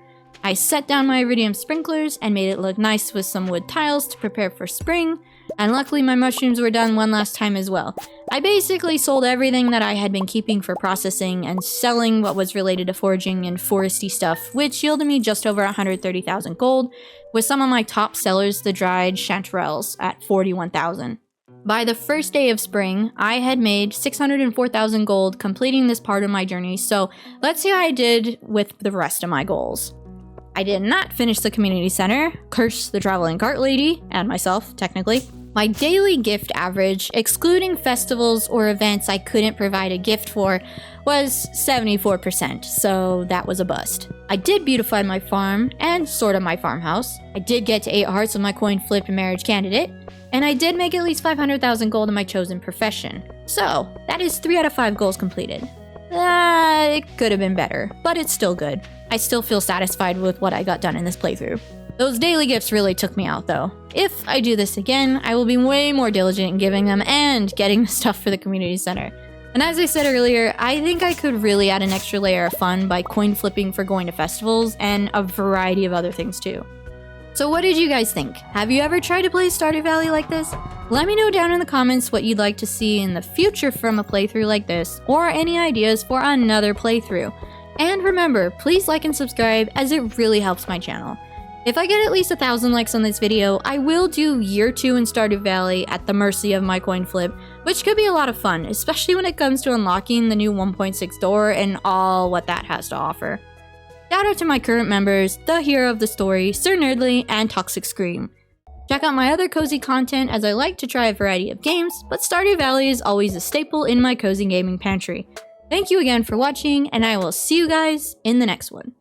I set down my iridium sprinklers and made it look nice with some wood tiles to prepare for spring, and luckily my mushrooms were done one last time as well. I basically sold everything that I had been keeping for processing and selling what was related to foraging and foresty stuff, which yielded me just over 130,000 gold, with some of my top sellers, the dried chanterelles, at 41,000. By the first day of spring, I had made 604,000 gold completing this part of my journey, so let's see how I did with the rest of my goals. I did not finish the community center, curse the traveling cart lady, and myself, technically. My daily gift average, excluding festivals or events I couldn't provide a gift for, was 74%, so that was a bust. I did beautify my farm, and sort of my farmhouse. I did get to 8 hearts with my coin flipped marriage candidate, and I did make at least 500,000 gold in my chosen profession. So, that is 3 out of 5 goals completed. It could have been better, but it's still good. I still feel satisfied with what I got done in this playthrough. Those daily gifts really took me out though. If I do this again, I will be way more diligent in giving them and getting the stuff for the community center. And as I said earlier, I think I could really add an extra layer of fun by coin flipping for going to festivals and a variety of other things too. So what did you guys think? Have you ever tried to play Stardew Valley like this? Let me know down in the comments what you'd like to see in the future from a playthrough like this, or any ideas for another playthrough. And remember, please like and subscribe as it really helps my channel. If I get at least 1,000 likes on this video, I will do year 2 in Stardew Valley at the mercy of my coin flip, which could be a lot of fun, especially when it comes to unlocking the new 1.6 door and all what that has to offer. Shout out to my current members, the hero of the story, Sir Nerdly, and Toxic Scream. Check out my other cozy content as I like to try a variety of games, but Stardew Valley is always a staple in my cozy gaming pantry. Thank you again for watching, and I will see you guys in the next one.